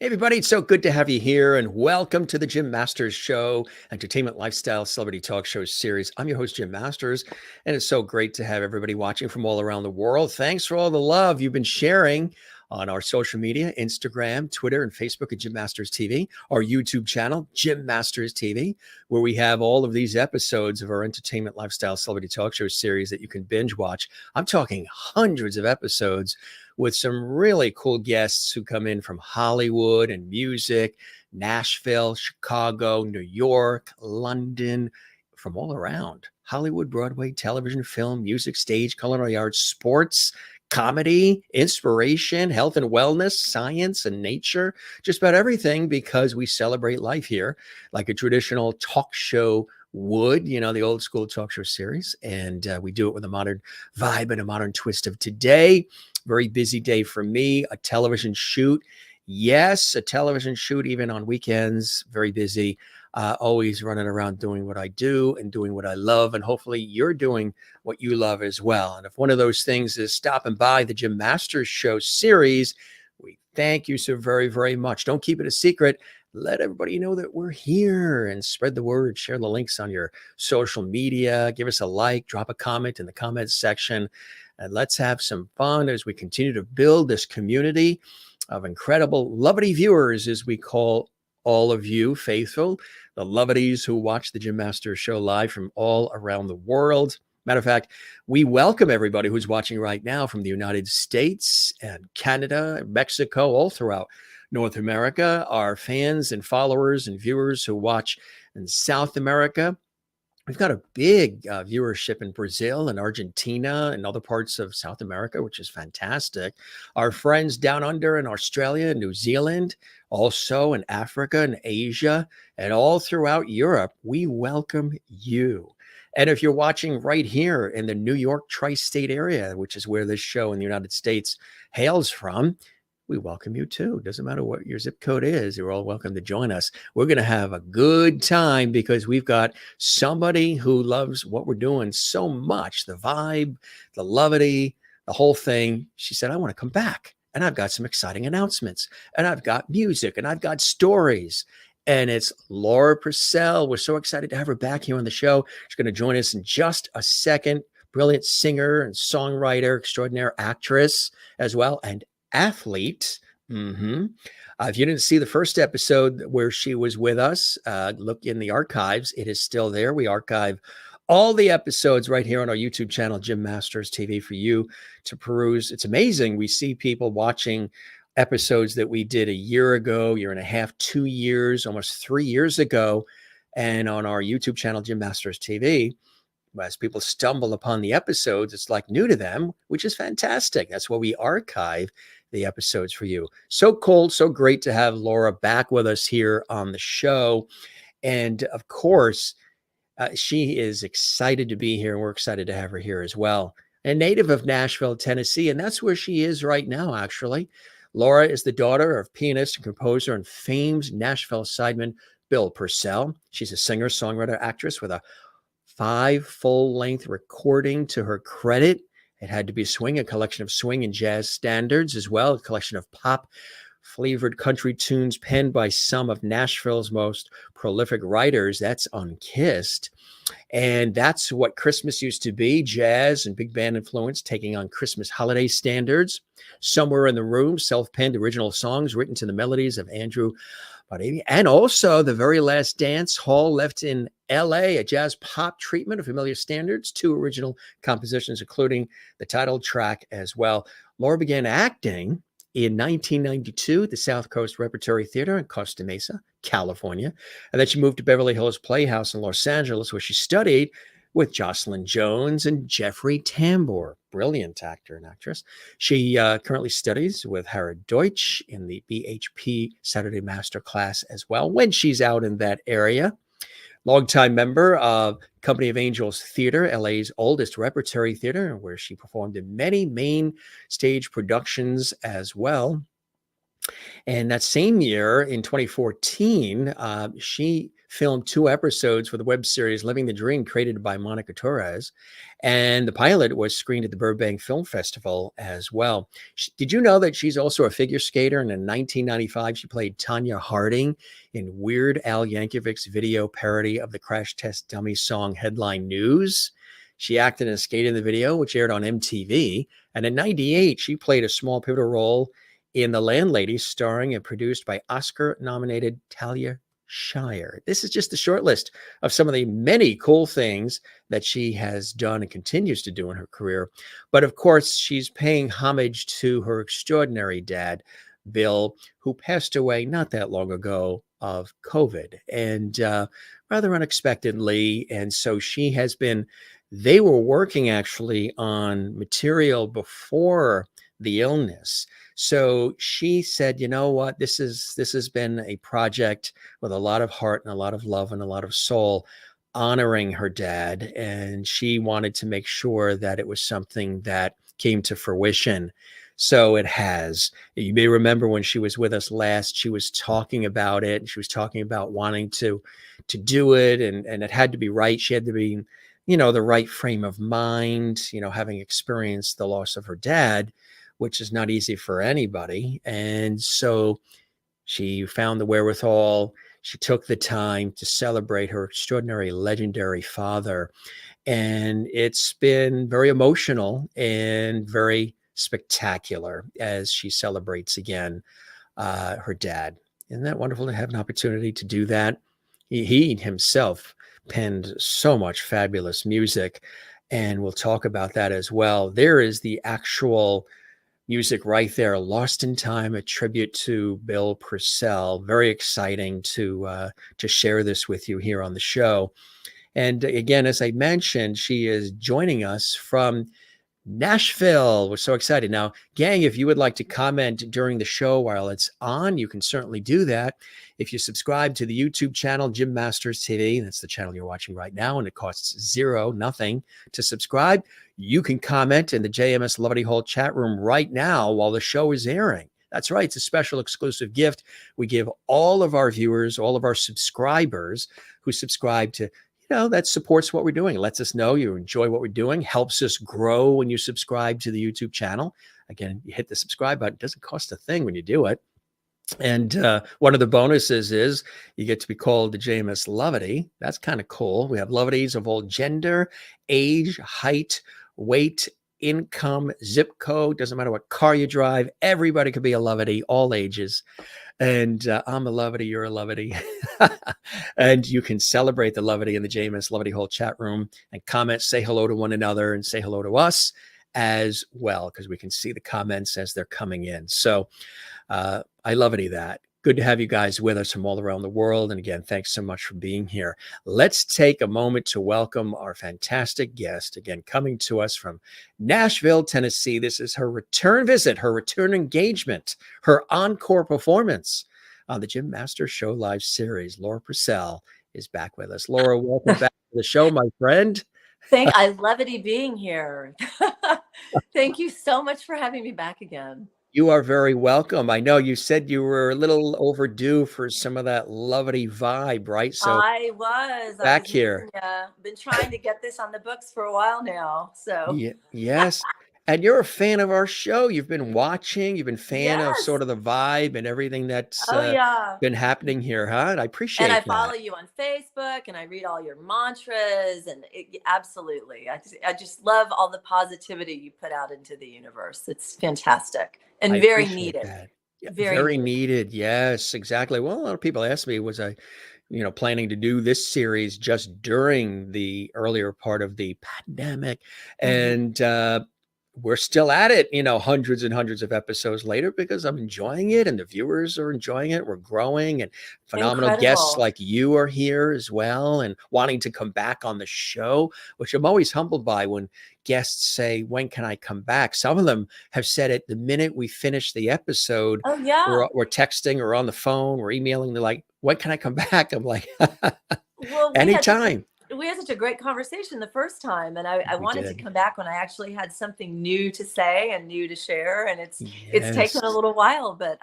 Everybody, it's so good to have you here, and welcome to the Jim Masters Show, entertainment, lifestyle, celebrity talk show series. I'm your host, Jim Masters, and it's so great to have everybody watching from all around the world. Thanks for all the love you've been sharing on our social media, Instagram, Twitter, and Facebook at Jim Masters TV, our YouTube channel, Jim Masters TV, where we have all of these episodes of our entertainment, lifestyle, celebrity talk show series that you can binge watch. I'm talking hundreds of episodes with some really cool guests who come in from Hollywood and music, Nashville, Chicago, New York, London, from all around. Hollywood, Broadway, television, film, music, stage, culinary arts, sports, comedy, inspiration, health and wellness, science and nature, just about everything, because we celebrate life here like a traditional talk show would, the old school talk show series. And we do it with a modern vibe and a modern twist of today. Very busy day for me, a television shoot. Yes, a television shoot, even on weekends, very busy. Always running around doing what I do and doing what I love. And hopefully you're doing what you love as well. And if one of those things is stopping by the Jim Masters Show series, we thank you so very, very much. Don't keep it a secret. Let everybody know that we're here and spread the word. Share the links on your social media. Give us a like, drop a comment in the comments section. And let's have some fun as we continue to build this community of incredible lovely viewers, as we call all of you faithful, the lovities who watch the Jim Masters Show live from all around the world. Matter of fact, we welcome everybody who's watching right now from the United States and Canada, Mexico, all throughout North America, our fans and followers and viewers who watch in South America. We've got a big viewership in Brazil and Argentina and other parts of South America, which is fantastic. Our friends down under in Australia, New Zealand, also in Africa and Asia, and all throughout Europe, we welcome you. And if you're watching right here in the New York tri-state area, which is where this show in the United States hails from, we welcome you too. Doesn't matter what your zip code is. You're all welcome to join us. We're going to have a good time because we've got somebody who loves what we're doing so much. The vibe, the levity, the whole thing. She said, I want to come back. And I've got some exciting announcements. And I've got music. And I've got stories. And it's Laura Pursell. We're so excited to have her back here on the show. She's going to join us in just a second. Brilliant singer and songwriter, extraordinary actress as well, and athlete. If you didn't see the first episode where she was with us, look in the archives. It is still there. We archive all the episodes right here on our YouTube channel, Jim Masters TV, for you to peruse. It's amazing. We see people watching episodes that we did a year ago, year and a half, 2 years, almost 3 years ago. And on our YouTube channel, Jim Masters TV, as people stumble upon the episodes, it's like new to them, which is fantastic. That's why we archive the episodes for you. So cool, so great to have Laura back with us here on the show. And of course, she is excited to be here, and we're excited to have her here as well. A native of Nashville, Tennessee, and that's where she is right now, actually. Laura is the daughter of pianist and composer and famed Nashville sideman Bill Pursell. She's a singer, songwriter, actress with a 5 full-length recording to her credit. It had to be swing, a collection of swing and jazz standards as well, a collection of pop-flavored country tunes penned by some of Nashville's most prolific writers. That's Unkissed. And that's what Christmas used to be, jazz and big band influence taking on Christmas holiday standards. Somewhere in the Room, self-penned original songs written to the melodies of Andrew Buddy. And also The Very Last Dance Hall left in LA, a jazz pop treatment of familiar standards, 2 original compositions, including the title track as well. Laura began acting in 1992 at the South Coast Repertory Theater in Costa Mesa, California. And then she moved to Beverly Hills Playhouse in Los Angeles, where she studied with Jocelyn Jones and Jeffrey Tambor, brilliant actor and actress. She currently studies with Harrod Deutsch in the BHP Saturday Master class as well, when she's out in that area. Longtime member of Company of Angels Theater, LA's oldest repertory theater, where she performed in many main stage productions as well. And that same year, in 2014, she filmed 2 episodes for the web series Living the Dream, created by Monica Torres. And the pilot was screened at the Burbank Film Festival as well. Did you know that she's also a figure skater? And in 1995, she played Tanya Harding in Weird Al Yankovic's video parody of the Crash Test Dummy song Headline News. She acted and skated in the video, which aired on MTV. And in 98, she played a small pivotal role in The Landlady, starring and produced by Oscar-nominated Talia Shire. This is just a short list of some of the many cool things that she has done and continues to do in her career. But of course, she's paying homage to her extraordinary dad, Bill, who passed away not that long ago of COVID, and rather unexpectedly. And so she has been, they were working actually on material before the illness. So she said, you know what, this has been a project with a lot of heart and a lot of love and a lot of soul, honoring her dad. And she wanted to make sure that it was something that came to fruition. So it has. You may remember when she was with us last, she was talking about it. And she was talking about wanting to do it. And it had to be right. She had to be, the right frame of mind, having experienced the loss of her dad, which is not easy for anybody. And so she found the wherewithal. She took the time to celebrate her extraordinary, legendary father. And it's been very emotional and very spectacular as she celebrates again her dad. Isn't that wonderful to have an opportunity to do that? He himself penned so much fabulous music, and we'll talk about that as well. There is the actual music right there, Lost in Time, a tribute to Bill Pursell. Very exciting to share this with you here on the show. And again, as I mentioned, she is joining us from Nashville. We're so excited. Now, gang, if you would like to comment during the show while it's on, you can certainly do that. If you subscribe to the YouTube channel, Jim Masters TV, that's the channel you're watching right now, and it costs nothing to subscribe. You can comment in the JMS Lovity Hall chat room right now while the show is airing. That's right. It's a special exclusive gift we give all of our viewers, all of our subscribers who subscribe to, that supports what we're doing. It lets us know you enjoy what we're doing, helps us grow when you subscribe to the YouTube channel. Again, you hit the subscribe button. It doesn't cost a thing when you do it. And one of the bonuses is you get to be called the JMS Lovity. That's kind of cool. We have Lovities of all gender, age, height, weight, income, zip code. Doesn't matter what car you drive. Everybody could be a Lovity, all ages. And I'm a Lovity, you're a Lovity. And you can celebrate the Lovity in the JMS Lovity Hall chat room and comment, say hello to one another and say hello to us as well, because we can see the comments as they're coming in. So I Lovity that. Good to have you guys with us from all around the world. And again, thanks so much for being here. Let's take a moment to welcome our fantastic guest, again, coming to us from Nashville, Tennessee. This is her return visit, her return engagement, her encore performance on the Jim Masters Show live series. Laura Pursell is back with us. Laura, welcome back to the show, my friend. I love it being here. Thank you so much for having me back again. You are very welcome. I know you said you were a little overdue for some of that Lovity vibe, right? So I was here. Been trying to get this on the books for a while now. So yes. And you're a fan of our show. You've been watching. You've been a fan of sort of the vibe and everything that's been happening here, huh? And I appreciate that. And I follow you on Facebook and I read all your mantras and absolutely. I just love all the positivity you put out into the universe. It's fantastic and very needed. Yeah, very needed. Yes, exactly. Well, a lot of people ask me, was I planning to do this series just during the earlier part of the pandemic? And we're still at it, hundreds and hundreds of episodes later, because I'm enjoying it and the viewers are enjoying it. We're growing and phenomenal guests like you are here as well and wanting to come back on the show, which I'm always humbled by when guests say, when can I come back? Some of them have said it the minute we finish the episode. Oh, yeah. We're texting or on the phone, we're emailing. They're like, when can I come back? I'm like, well, anytime. We had such a great conversation the first time, and I wanted to come back when I actually had something new to say and new to share. And it's taken a little while, but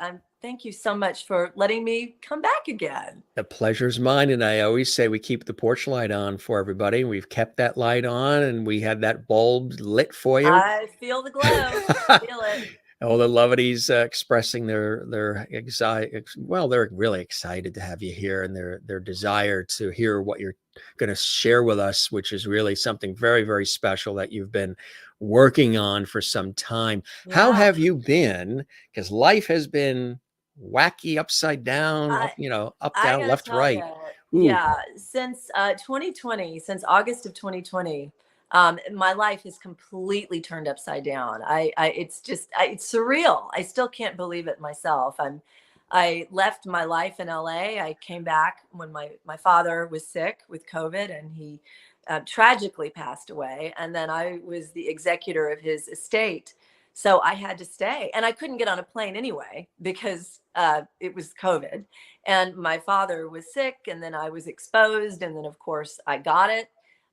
Thank you so much for letting me come back again. The pleasure's mine. And I always say we keep the porch light on for everybody. We've kept that light on and we had that bulb lit for you. I feel the glow. Feel it. All the lovelies expressing their well, they're really excited to have you here, and their desire to hear what you're going to share with us, which is really something very, very special that you've been working on for some time. Yeah. How have you been? Because life has been wacky, upside down, up, down, left, right. Yeah, since 2020, since August of 2020. My life has completely turned upside down. It's surreal. I still can't believe it myself. I left my life in LA. I came back when my father was sick with COVID, and he tragically passed away. And then I was the executor of his estate. So I had to stay, and I couldn't get on a plane anyway because it was COVID, and my father was sick, and then I was exposed. And then of course I got it.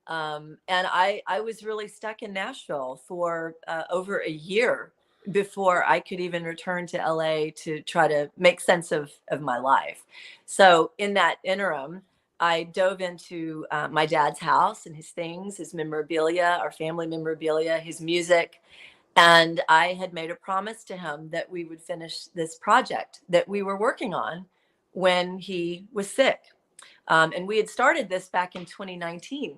And I was really stuck in Nashville for over a year before I could even return to LA to try to make sense of my life. So in that interim, I dove into my dad's house and his things, his memorabilia, our family memorabilia, his music. And I had made a promise to him that we would finish this project that we were working on when he was sick. And we had started this back in 2019.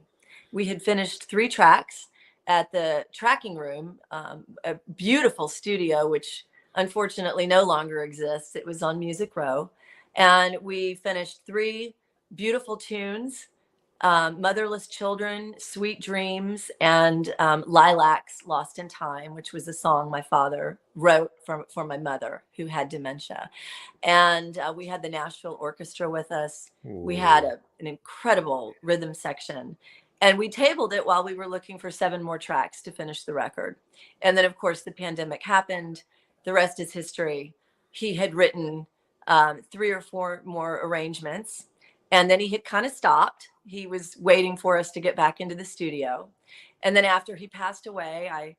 We had finished 3 tracks at the tracking room, a beautiful studio, which unfortunately no longer exists. It was on Music Row. And we finished 3 beautiful tunes, Motherless Children, Sweet Dreams, and Lilacs Lost in Time, which was a song my father wrote for my mother who had dementia. And we had the Nashville Orchestra with us. Ooh. We had an incredible rhythm section. And we tabled it while we were looking for 7 more tracks to finish the record. And then, of course, the pandemic happened. The rest is history. He had written 3 or 4 more arrangements. And then he had kind of stopped. He was waiting for us to get back into the studio. And then after he passed away, I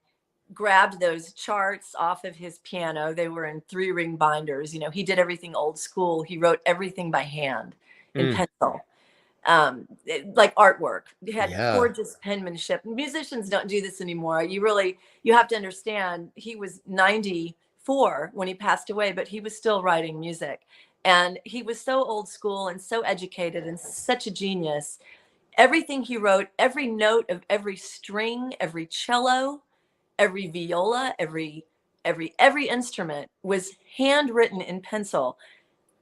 grabbed those charts off of his piano. They were in 3-ring binders. He did everything old school. He wrote everything by hand in pencil. Like artwork. He had gorgeous penmanship. Musicians don't do this anymore. You have to understand, he was 94 when he passed away, but he was still writing music. And he was so old school and so educated and such a genius. Everything he wrote, every note of every string, every cello, every viola, every instrument was handwritten in pencil.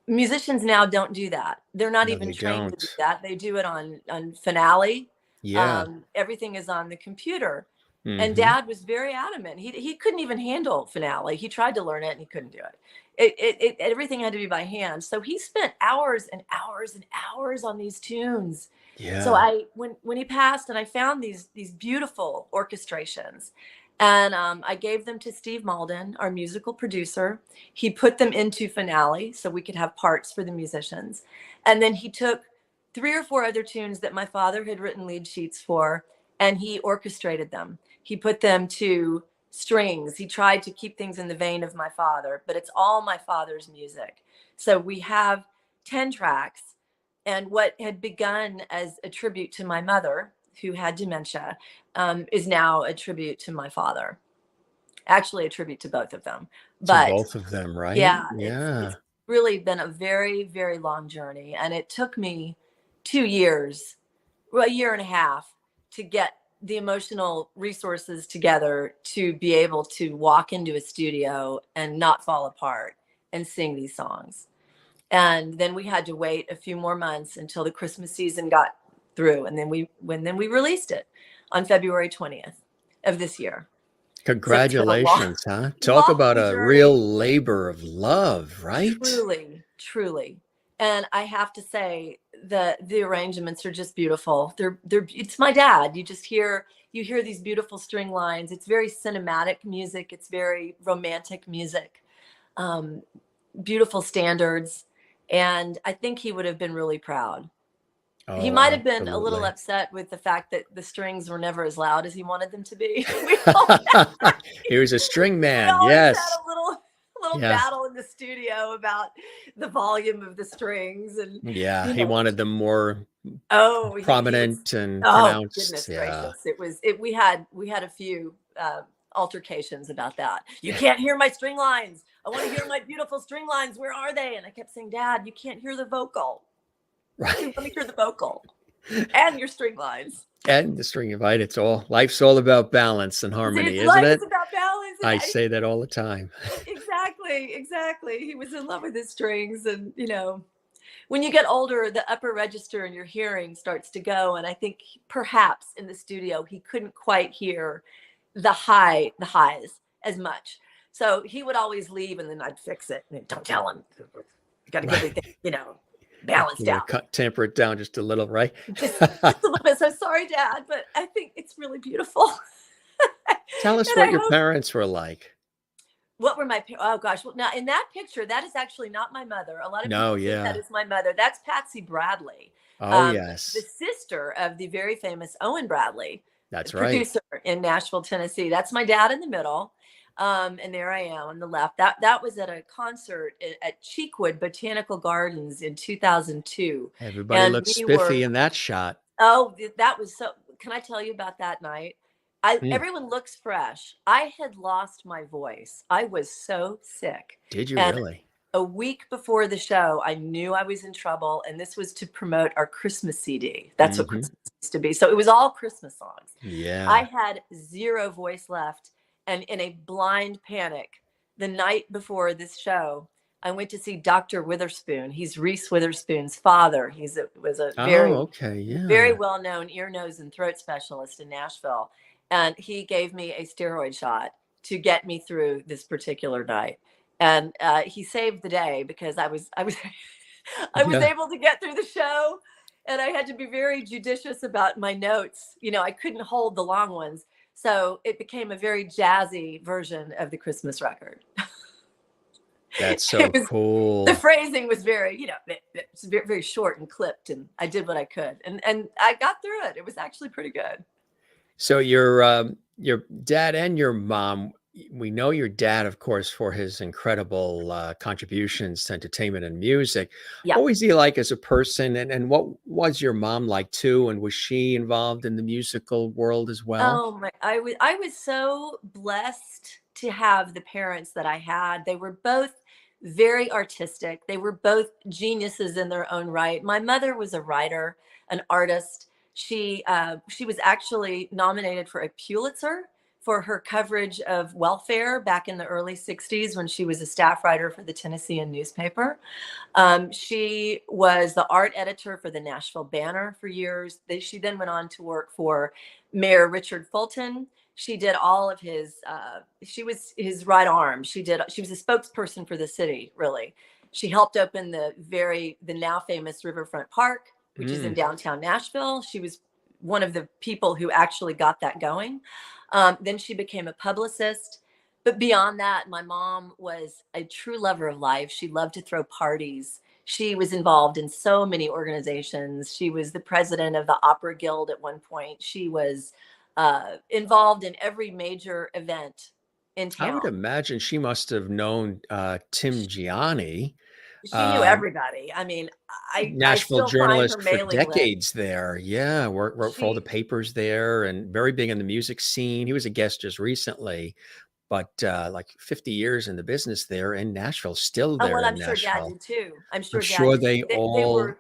Musicians now don't do that. They're not even trained to do that. They do it on Finale. Yeah. Everything is on the computer. Mm-hmm. And Dad was very adamant. He couldn't even handle Finale. He tried to learn it and he couldn't do it. Everything had to be by hand. So he spent hours and hours and hours on these tunes. Yeah. So when he passed, and I found these beautiful orchestrations. And I gave them to Steve Malden, our musical producer. He put them into Finale so we could have parts for the musicians. And then he took 3 or 4 other tunes that my father had written lead sheets for, and he orchestrated them. He put them to strings. He tried to keep things in the vein of my father, but it's all my father's music. So we have 10 tracks, and what had begun as a tribute to my mother, who had dementia, is now a tribute to my father. Actually, a tribute to both of them. But to both of them, right? Yeah. It's really been a very, very long journey. And it took me 2 years, well, 1.5 years, to get the emotional resources together to be able to walk into a studio and not fall apart and sing these songs. And then we had to wait a few more months until the Christmas season got through, and then we released it on February 20th of this year. Congratulations, huh? Talk about a real labor of love, right? Truly. And I have to say the arrangements are just beautiful. It's my dad. You hear these beautiful string lines. It's very cinematic music. It's very romantic music. Beautiful standards. And I think he would have been really proud. Oh, he might have been a little upset with the fact that the strings were never as loud as he wanted them to be. He was a string man. We yes. Had a little battle in the studio about the volume of the strings, and Yeah, you he know, wanted them more oh, he was, prominent and oh pronounced. goodness Yeah. gracious, we had a few altercations about that. You can't hear my string lines. I want to hear my beautiful string lines. Where are they? And I kept saying, Dad, you can't hear the vocal. We Right. want to hear the vocal and your string lines. And the string of light, life's all about balance and harmony, isn't Life is it? about balance, and I say that all the time. exactly. He was in love with his strings, and when you get older, the upper register in your hearing starts to go. And I think perhaps in the studio he couldn't quite hear the highs as much. So he would always leave, and then I'd fix it. And don't tell him. You got to get Right. everything, balanced out. Temper it down just a little, right? Just a little bit. So sorry, Dad, but I think it's really beautiful. Tell us And what I your hope. parents were like. What were oh gosh. Well, now in that picture, that is actually not my mother. A lot of No, people think that yeah. is my mother. That's Patsy Bradley, Oh, the yes. sister of the very famous Owen Bradley, That's right. producer in Nashville, Tennessee. That's my dad in the middle. And there I am on the left. That was at a concert at Cheekwood Botanical Gardens in 2002. Everybody And looks we were, spiffy in that shot. oh, that was so, can I tell you about that night? Mm. Everyone looks fresh. I had lost my voice. I was so sick. Did you And really? a week before the show, I knew I was in trouble. And this was to promote our Christmas CD. That's what Mm-hmm. Christmas used to be. So it was all Christmas songs. I Yeah. had zero voice left. And in a blind panic, the night before this show, I went to see Dr. Witherspoon. He's Reese Witherspoon's father. Was a Oh, very, okay. very Yeah. well-known ear, nose, and throat specialist in Nashville. And he gave me a steroid shot to get me through this particular night. And he saved the day, because I was I was Yeah. able to get through the show, and I had to be very judicious about my notes. I couldn't hold the long ones. So it became a very jazzy version of the Christmas record. That's so The cool. phrasing was very, it's very, very short and clipped, and I did what I could, and I got through it. It was actually pretty good. So your dad and your mom, we know your dad, of course, for his incredible contributions to entertainment and music. Yeah. What was he like as a person, and what was your mom like too? And was she involved in the musical world as well? Oh my, I was so blessed to have the parents that I had. They were both very artistic. They were both geniuses in their own right. My mother was a writer, an artist. She was actually nominated for a Pulitzer for her coverage of welfare back in the early 60s, when she was a staff writer for the Tennessean newspaper. She was the art editor for the Nashville Banner for years. She then went on to work for Mayor Richard Fulton. She did all of his, she was his right arm. She was a spokesperson for the city, really. She helped open the now famous Riverfront Park, which is in Mm. downtown Nashville. She was one of the people who actually got that going. Then she became a publicist. But beyond that, my mom was a true lover of life. She loved to throw parties. She was involved in so many organizations. She was the president of the Opera Guild at one point. She was involved in every major event in I would town. imagine she must have known Tim Gianni, She knew um, everybody. I mean, I Nashville still find her journalist for mailing list. decades there. Yeah, wrote for all the She, papers there and very big in the music scene. He was a guest just recently, but like 50 years in the business there in Nashville, still oh, there well, in I'm sure Dad Nashville. did too. I'm I'm sure Dad sure did they too. They all.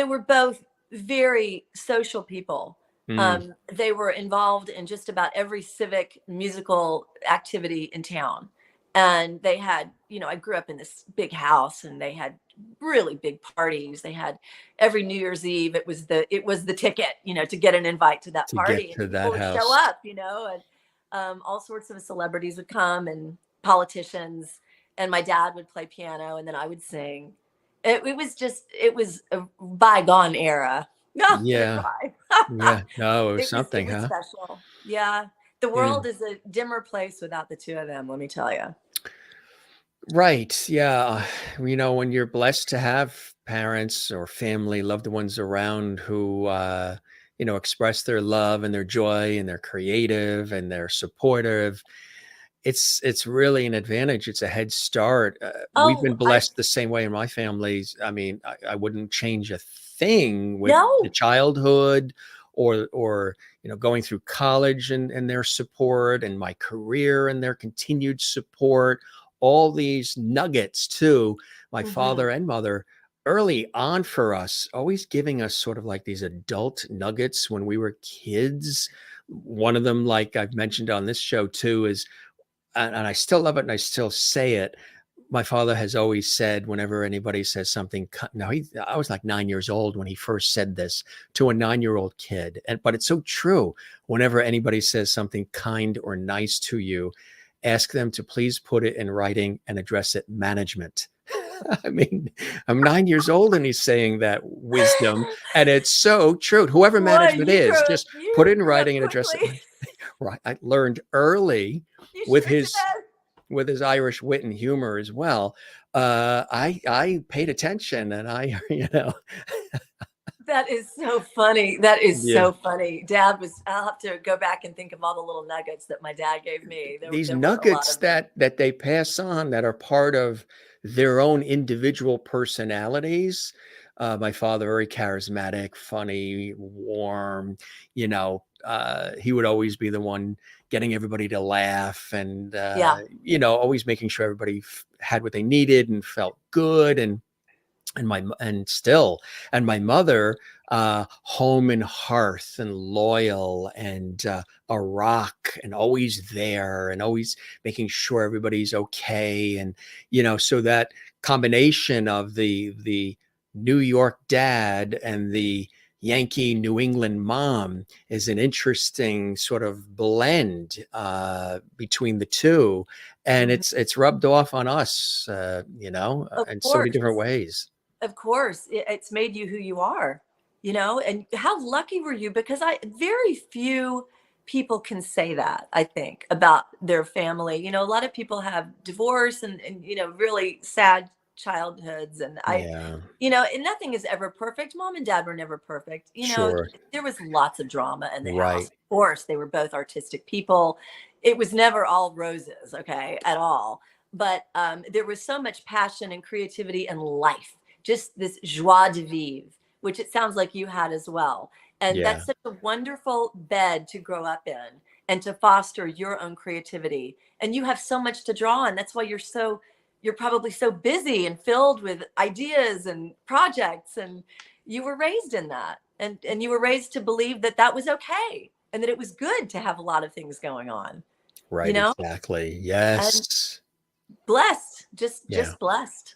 were both very social people. Mm, They were involved in just about every civic musical activity in town. And they had, I grew up in this big house, and they had really big parties. They had every New Year's Eve. It was the ticket, to get an invite to that to get party, and to people that would show house. up, and all sorts of celebrities would come, and politicians, and my dad would play piano, and then I would sing. It was a bygone era. No, I'm gonna Yeah, cry. yeah. No, it was It something, was huh? special. Yeah. The world Mm. is a dimmer place without the two of them, let me tell you. Right. Yeah. When you're blessed to have parents or family, loved ones around who, express their love and their joy and they're creative and they're supportive, it's really an advantage. It's a head start. We've been Oh, blessed the same way in my families. I mean, I wouldn't change a thing with the no. childhood or going through college and their support, and my career and their continued support. All these nuggets too, my Hmm. father and mother early on for us, always giving us sort of like these adult nuggets when we were kids. One of them, like I've mentioned on this show too, is, and I still love it and I still say it. My father has always said, whenever anybody says something, now I was like 9 years old when he first said this to a 9-year-old kid. But it's so true. Whenever anybody says something kind or nice to you, ask them to please put it in writing and address it management. I mean, I'm 9 years old and he's saying that wisdom, and it's so true. Whoever Boy, management is, just put you it in grew up writing and address it. quickly. Right. I learned early You with sure his did. with his Irish wit and humor as well. I paid attention, and I, That is so funny. That is yeah, so funny. I'll have to go back and think of all the little nuggets that my dad gave me. these There were a lot nuggets of them. that they pass on that are part of their own individual personalities. My father, very charismatic, funny, warm. He would always be the one getting everybody to laugh, and Yeah. always making sure everybody had what they needed and felt good. And my mother, home and hearth and loyal, and a rock, and always there, and always making sure everybody's okay. And so that combination of the New York dad and the Yankee New England mom is an interesting sort of blend between the two, and Mhm. it's rubbed off on us, Of in so many course. different ways. Of course. It's made you who you are, and how lucky were you? Because very few people can say that, I think, about their family. A lot of people have divorce and really sad childhoods. And Yeah, and nothing is ever perfect. Mom and dad were never perfect. sure. There was lots of drama in the house. Right. Of course, they were both artistic people. It was never all roses, okay, at all. But there was so much passion and creativity and life, just this joie de vivre, which it sounds like you had as well. And Yeah. that's such a wonderful bed to grow up in and to foster your own creativity. And you have so much to draw on. That's why you're probably so busy and filled with ideas and projects. And you were raised in that. And you were raised to believe that that was okay and that it was good to have a lot of things going on, you Right. know, Exactly. and Yes. blessed, just Yeah. just blessed.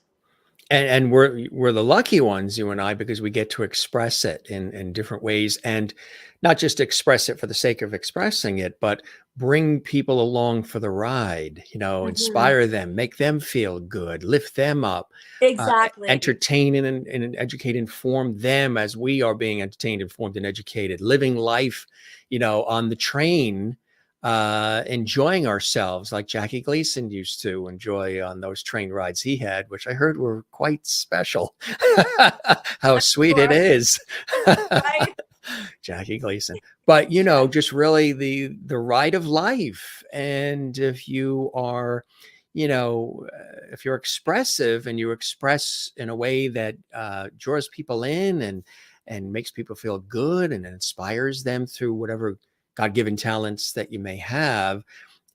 And we're the lucky ones, you and I, because we get to express it in different ways, and not just express it for the sake of expressing it, but bring people along for the ride, Hmm. inspire them, make them feel good, lift them up, Exactly. entertain and educate, inform them as we are being entertained, informed, and educated, living life, on the train, enjoying ourselves like Jackie Gleason used to enjoy on those train rides he had, which I heard were quite special. How sweet it Sure. is. Right. Jackie Gleason. But Jack. just really the ride of life. And if you are, if you're expressive and you express in a way that draws people in and makes people feel good and inspires them through whatever God-given talents that you may have,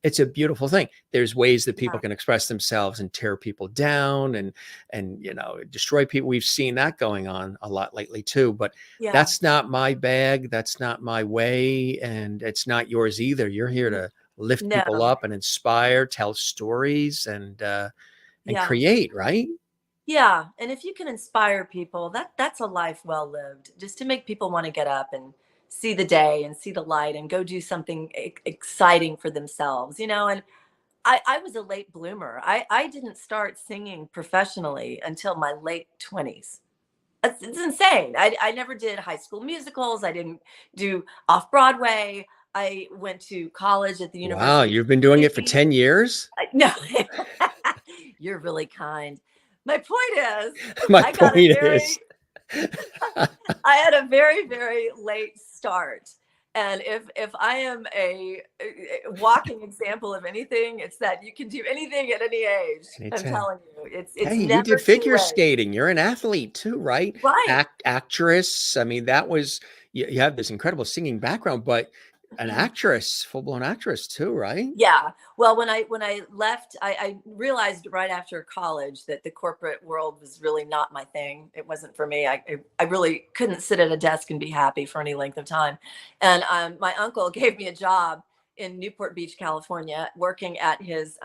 it's a beautiful thing. There's ways that people Yeah. can express themselves and tear people down and destroy people. We've seen that going on a lot lately too, but Yeah. that's not my bag. That's not my way, and it's not yours either. You're here to lift people No. up and inspire, tell stories, and Yeah. create, right? Yeah. And if you can inspire people, that's a life well lived. Just to make people want to get up and see the day and see the light and go do something exciting for themselves, and I was a late bloomer. I didn't start singing professionally until my late 20s. It's insane. I never did high school musicals. I didn't do off Broadway. I went to college at the Wow, University of you've been doing it for Tennessee. 10 years? No, you're really kind. My point is, My I got a point is. very, I had a very, very late start. And if I am a walking example of anything, it's that you can do anything at any age. I'm Anytime. telling you, it's Hey, you never did too figure late. skating. You're an athlete too, right? Right. Actress. I mean, that was you have this incredible singing background, but an actress, full-blown actress too, right? Yeah. Well, when I left, I realized right after college that the corporate world was really not my thing. It wasn't for me. I really couldn't sit at a desk and be happy for any length of time. And my uncle gave me a job in Newport Beach, California, working at his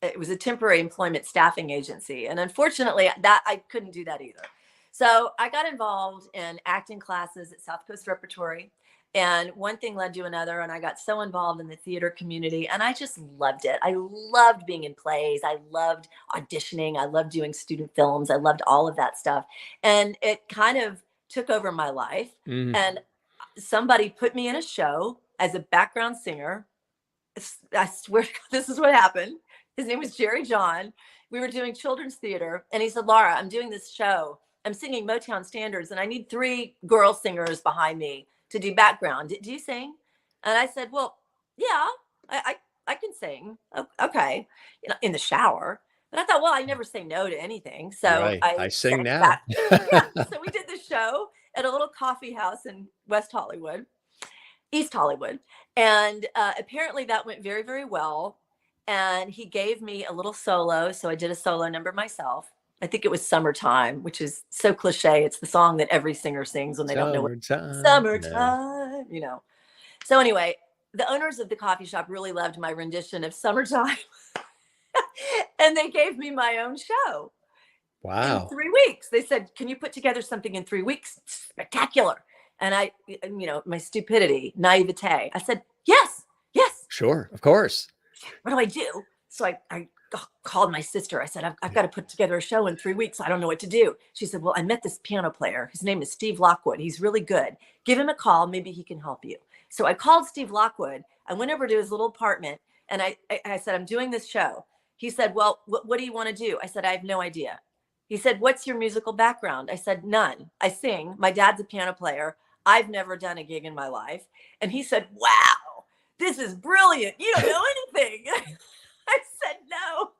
it was a temporary employment staffing agency. And unfortunately, that I couldn't do that either. So I got involved in acting classes at South Coast Repertory. And one thing led to another, and I got so involved in the theater community, and I just loved it. I loved being in plays. I loved auditioning. I loved doing student films. I loved all of that stuff. And it kind of took over my life. Mm. And somebody put me in a show as a background singer. I swear to God, this is what happened. His name was Jerry John. We were doing children's theater, and he said, Laura, I'm doing this show. I'm singing Motown standards, and I need 3 girl singers behind me to do background. Do you sing? And I said, well, yeah, I can sing. Okay. In the shower. And I thought, well, I never say no to anything. So Right. I I sing sang now. yeah. So we did the show at a little coffee house in West Hollywood, East Hollywood. And apparently that went very, very well. And he gave me a little solo. So I did a solo number myself. I think it was Summertime, which is so cliche. It's the song that every singer sings when they don't know what Summertime. Yeah. summertime, you know. So anyway, the owners of the coffee shop really loved my rendition of Summertime. And they gave me my own show in Wow. 3 weeks. They said, can you put together something in 3 weeks? Spectacular. And I, my stupidity, naivete, I said, yes, yes. Sure. Of course. What do I do? So I called my sister. I said, I've got to put together a show in 3 weeks. I don't know what to do. She said, well, I met this piano player. His name is Steve Lockwood. He's really good. Give him a call. Maybe he can help you. So I called Steve Lockwood. I went over to his little apartment, and I said, I'm doing this show. He said, well, what do you want to do? I said, I have no idea. He said, what's your musical background? I said, none. I sing. My dad's a piano player. I've never done a gig in my life. And he said, wow, this is brilliant. You don't know anything. I said, no.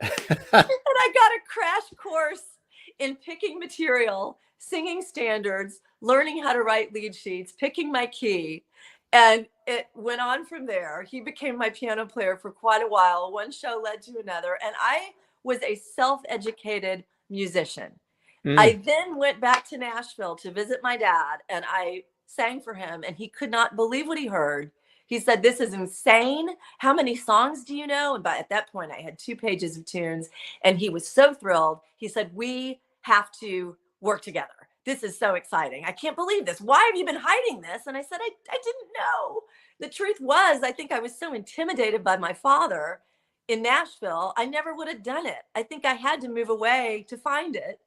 And I got a crash course in picking material, singing standards, learning how to write lead sheets, picking my key. And it went on from there. He became my piano player for quite a while. One show led to another. And I was a self-educated musician. I then went back to Nashville to visit my dad, and I sang for him, and he could not believe what he heard. He said, this is insane. How many songs do you know? And at that point, I had 2 pages of tunes, and he was so thrilled. He said, we have to work together. This is so exciting. I can't believe this. Why have you been hiding this? And I said, I didn't know. The truth was, I think I was so intimidated by my father in Nashville, I never would have done it. I think I had to move away to find it.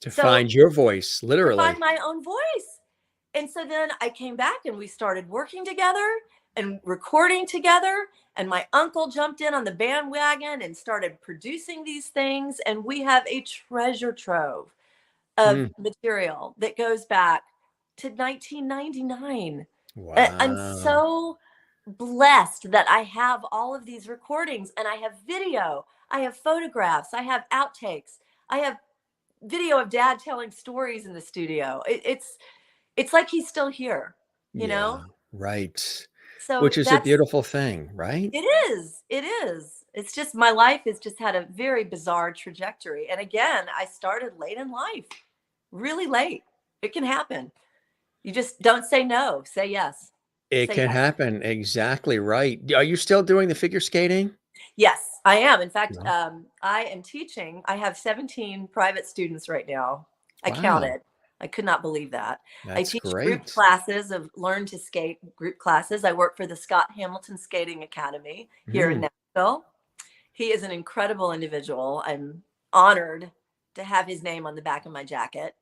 To find your voice, To literally. find my own voice. And so then I came back, and we started working together and recording together. And my uncle jumped in on the bandwagon and started producing these things. And we have a treasure trove of material that goes back to 1999. Wow. I'm so blessed that I have all of these recordings, and I have video, I have photographs, I have outtakes, I have video of Dad telling stories in the studio. It's like he's still here, you know? Right. So Which is a beautiful thing, right? It is. It is. It's just my life has just had a very bizarre trajectory. And again, I started late in life, really late. It can happen. You just don't say no, say yes. It Say can yes. happen. Exactly right. Are you still doing the figure skating? Yes, I am. In fact, No. I am teaching. I have 17 private students right now. I Wow. counted. I could not believe that. I That's teach group great. classes of Learn to Skate group classes. I work for the Scott Hamilton Skating Academy here in Nashville. He is an incredible individual. I'm honored to have his name on the back of my jacket.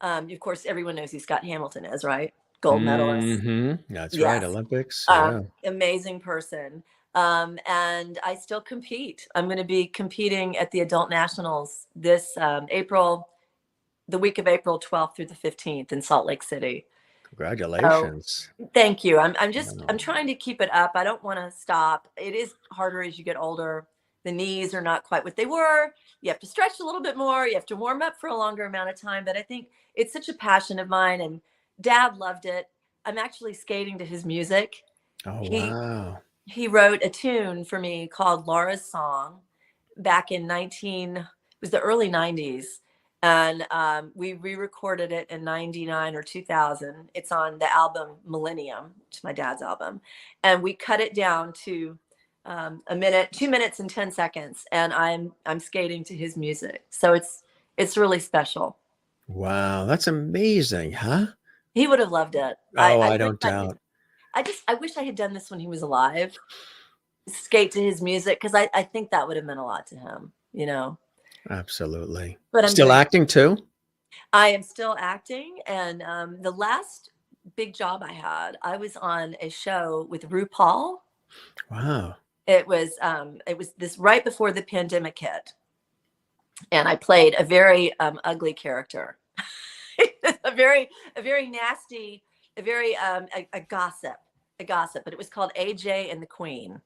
Of course, everyone knows who Scott Hamilton is, right? Gold medalist. That's right. Yes. Olympics. Yeah. Amazing person. And I still compete. I'm going to be competing at the Adult Nationals this April, the week of April 12th through the 15th in Salt Lake City. So Congratulations. thank you. I'm just Wow. I'm trying to keep it up. I don't want to stop. It is harder as you get older. The knees are not quite what they were. You have to stretch a little bit more. You have to warm up for a longer amount of time. But I think it's such a passion of mine, and Dad loved it. I'm actually skating to his music. Oh, He wow. he wrote a tune for me called Laura's Song back in 19, it was the early 90s. And we re-recorded it in 99 or 2000. It's on the album Millennium, which is my dad's album. And we cut it down to a minute, 2 minutes and 10 seconds. And I'm skating to his music. So it's really special. Wow. That's amazing, huh? He would have loved it. Oh, I I wish don't I had, doubt. I wish I had done this when he was alive. Skate to his music, because I think that would have meant a lot to him, you know. Absolutely. But I'm Still doing, acting too? I am still acting. And the last big job I had, I was on a show with RuPaul. Wow. It was this right before the pandemic hit, and I played a very ugly character, a very nasty, a gossip, But it was called AJ and the Queen,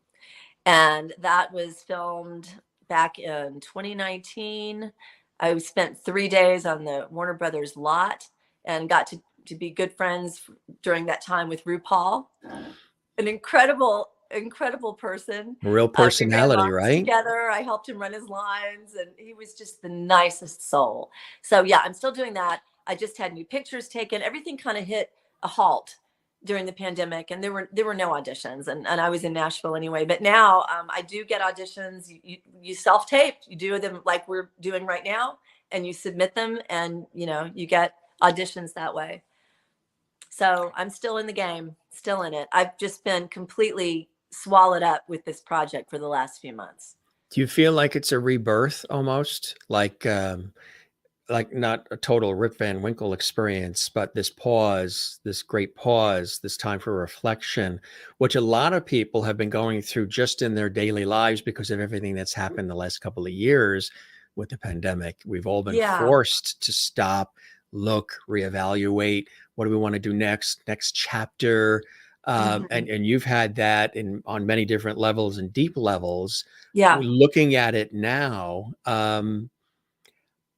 and that was filmed back in 2019. I spent 3 days on the Warner Brothers lot and got to be good friends during that time with RuPaul, an incredible person. Real We ran personality, lines right? together. I helped him run his lines, and he was just the nicest soul. So yeah, I'm still doing that. I just had new pictures taken. Everything kind of hit a halt during the pandemic, and there were no auditions, and I was in Nashville anyway. But now I do get auditions. You self tape. You do them like we're doing right now, and you submit them, and you get auditions that way. So I'm still in the game, still in it. I've just been completely swallowed up with this project for the last few months. Do you feel like it's a rebirth almost? Like not a total Rip Van Winkle experience, but this pause, this great pause, this time for reflection, which a lot of people have been going through just in their daily lives because of everything that's happened the last couple of years with the pandemic. We've all been Yeah. forced to stop, look, reevaluate. What do we want to do next? Next chapter. Mhm. And you've had that on many different levels and deep levels. Yeah. Looking at it now,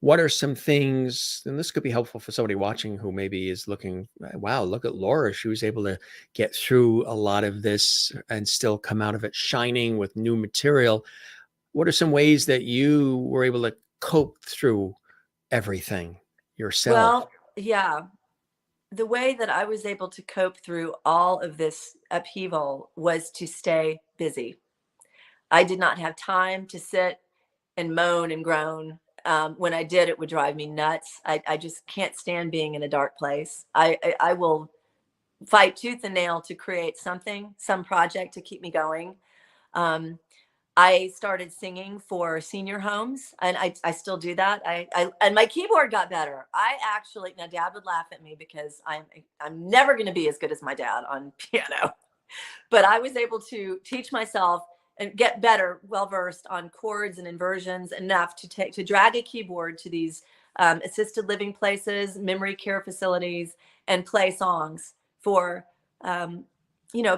what are some things, and this could be helpful for somebody watching who maybe is looking, wow, look at Laura. She was able to get through a lot of this and still come out of it shining with new material. What are some ways that you were able to cope through everything yourself? Well, yeah. The way that I was able to cope through all of this upheaval was to stay busy. I did not have time to sit and moan and groan. When I did, it would drive me nuts. I just can't stand being in a dark place. I will fight tooth and nail to create something, some project to keep me going. Um, I started singing for senior homes, and I still do that. And my keyboard got better. I actually, now Dad would laugh at me because I'm never going to be as good as my dad on piano, but I was able to teach myself and get better, well versed on chords and inversions enough to drag a keyboard to these assisted living places, memory care facilities, and play songs for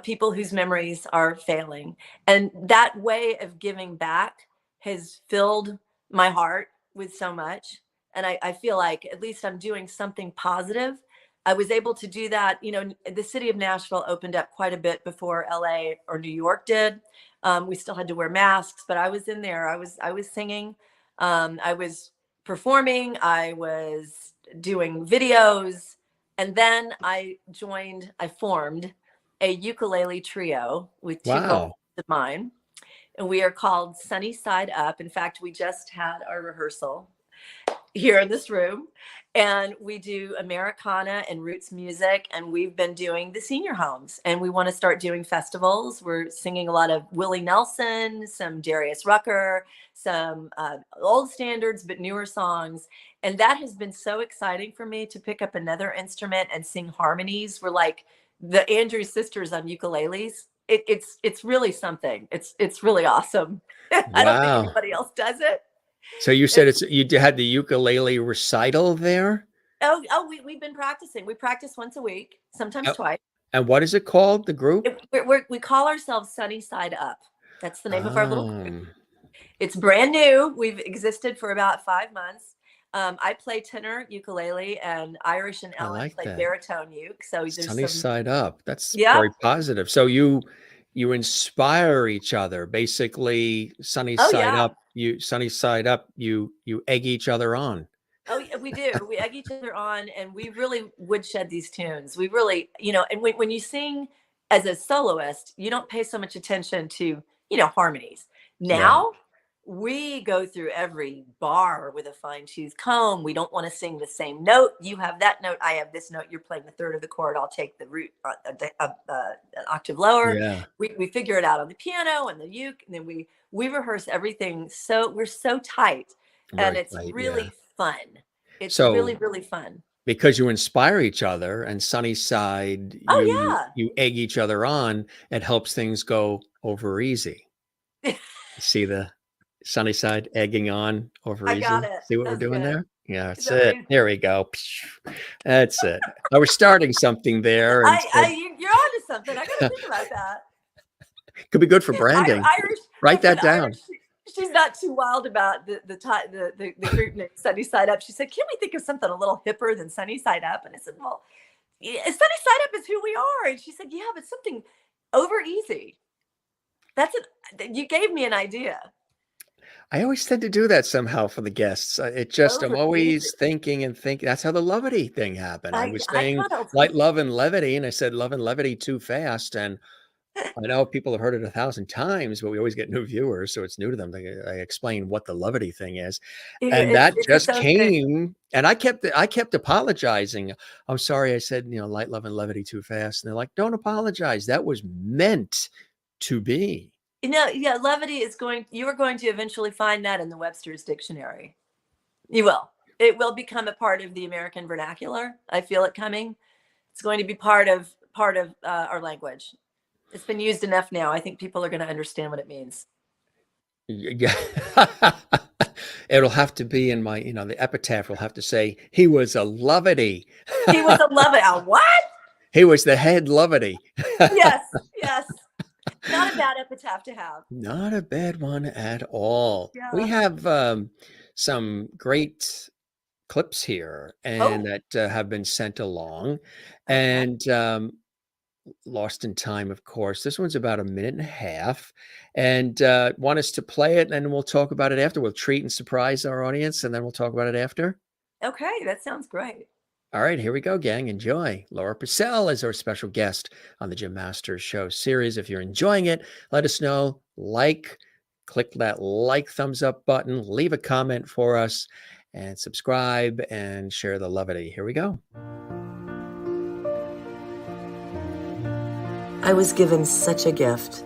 people whose memories are failing. And that way of giving back has filled my heart with so much. And I feel like at least I'm doing something positive. I was able to do that. The city of Nashville opened up quite a bit before LA or New York did. We still had to wear masks, but I was in there. I was singing. I was performing. I was doing videos. And then I formed a ukulele trio with two vocalists Wow. of mine. And we are called Sunny Side Up. In fact, we just had our rehearsal here in this room, and we do Americana and roots music, and we've been doing the senior homes, and we want to start doing festivals. We're singing a lot of Willie Nelson, some Darius Rucker, some old standards but newer songs, and that has been so exciting for me to pick up another instrument and sing harmonies. We're like the Andrews sisters on ukuleles. It's really something. It's really awesome. I don't think Wow. anybody else does it. So you said you had the ukulele recital there? We've been practicing. We practice once a week, sometimes Uh, twice. And what is it called, the group? We call ourselves Sunny Side Up. That's the name of our little group. Oh, It's brand new. We've existed for about 5 months. I play tenor, ukulele, and Irish and I Ellen like play that. baritone uke. So there's Sunny some, side up. That's yeah. very positive. So you inspire each other. Basically, sunny Oh side yeah. up, sunny side up, you egg each other on. Oh, yeah, we do. We egg each other on, and we really woodshed these tunes. We really, and when you sing as a soloist, you don't pay so much attention to, harmonies. Right. Now we go through every bar with a fine tooth comb. We don't want to sing the same note. You have that note. I have this note. You're playing the third of the chord. I'll take the root an octave lower. Yeah. We figure it out on the piano and the uke, and then we rehearse everything. So we're so tight. And Very it's tight. Yeah. really fun. It's really, So really fun. because you inspire each other and sunny side, Oh, you egg each other on, it helps things go over easy. yeah. See the sunny side egging on over I got easy? it. See what we're That's doing good. there? Yeah, Is that's that what it. There we go. That's it. I was starting something there, and so you're onto something. I got to think about that. could be good for branding. Irish. Write My that friend down. Irish, she's not too wild about the group name Sunny Side Up. She said, "Can't we think of something a little hipper than Sunny Side Up?" And I said, "Well, Sunny Side Up is who we are." And she said, "Yeah, but something over easy." That's it. You gave me an idea. I always tend to do that somehow for the guests. I'm Over always easy. thinking and thinking. That's how the levity thing happened. I was I saying kind of light, love, and levity, and I said love and levity too fast. And I know people have heard it 1,000 times, but we always get new viewers, so it's new to them. I explain what the levity thing is, and that it's its just own thing. came. And I kept apologizing. I'm sorry, I said light, love, and levity too fast. And they're like, don't apologize. That was meant to be. Yeah, levity you are going to eventually find that in the Webster's dictionary. You will. It will become a part of the American vernacular. I feel it coming. It's going to be part of our language. It's been used enough now. I think people are going to understand what it means. Yeah. It'll have to be in my, the epitaph will have to say, he was a lovety. He was a levity. What? He was the head lovety. Yes. Not a bad epitaph to have. Not a bad one at all. Yeah. We have some great clips here and that have been sent along. Okay. And Lost in Time, of course. This one's about 1.5 minutes. And want us to play it, and then we'll talk about it after. We'll treat and surprise our audience, and then we'll talk about it after. Okay, that sounds great. All right, here we go, gang. Enjoy. Laura Pursell is our special guest on the Jim Masters Show series. If you're enjoying it, let us know. Click that thumbs up button, leave a comment for us, and subscribe and share the levity. Here we go. I was given such a gift.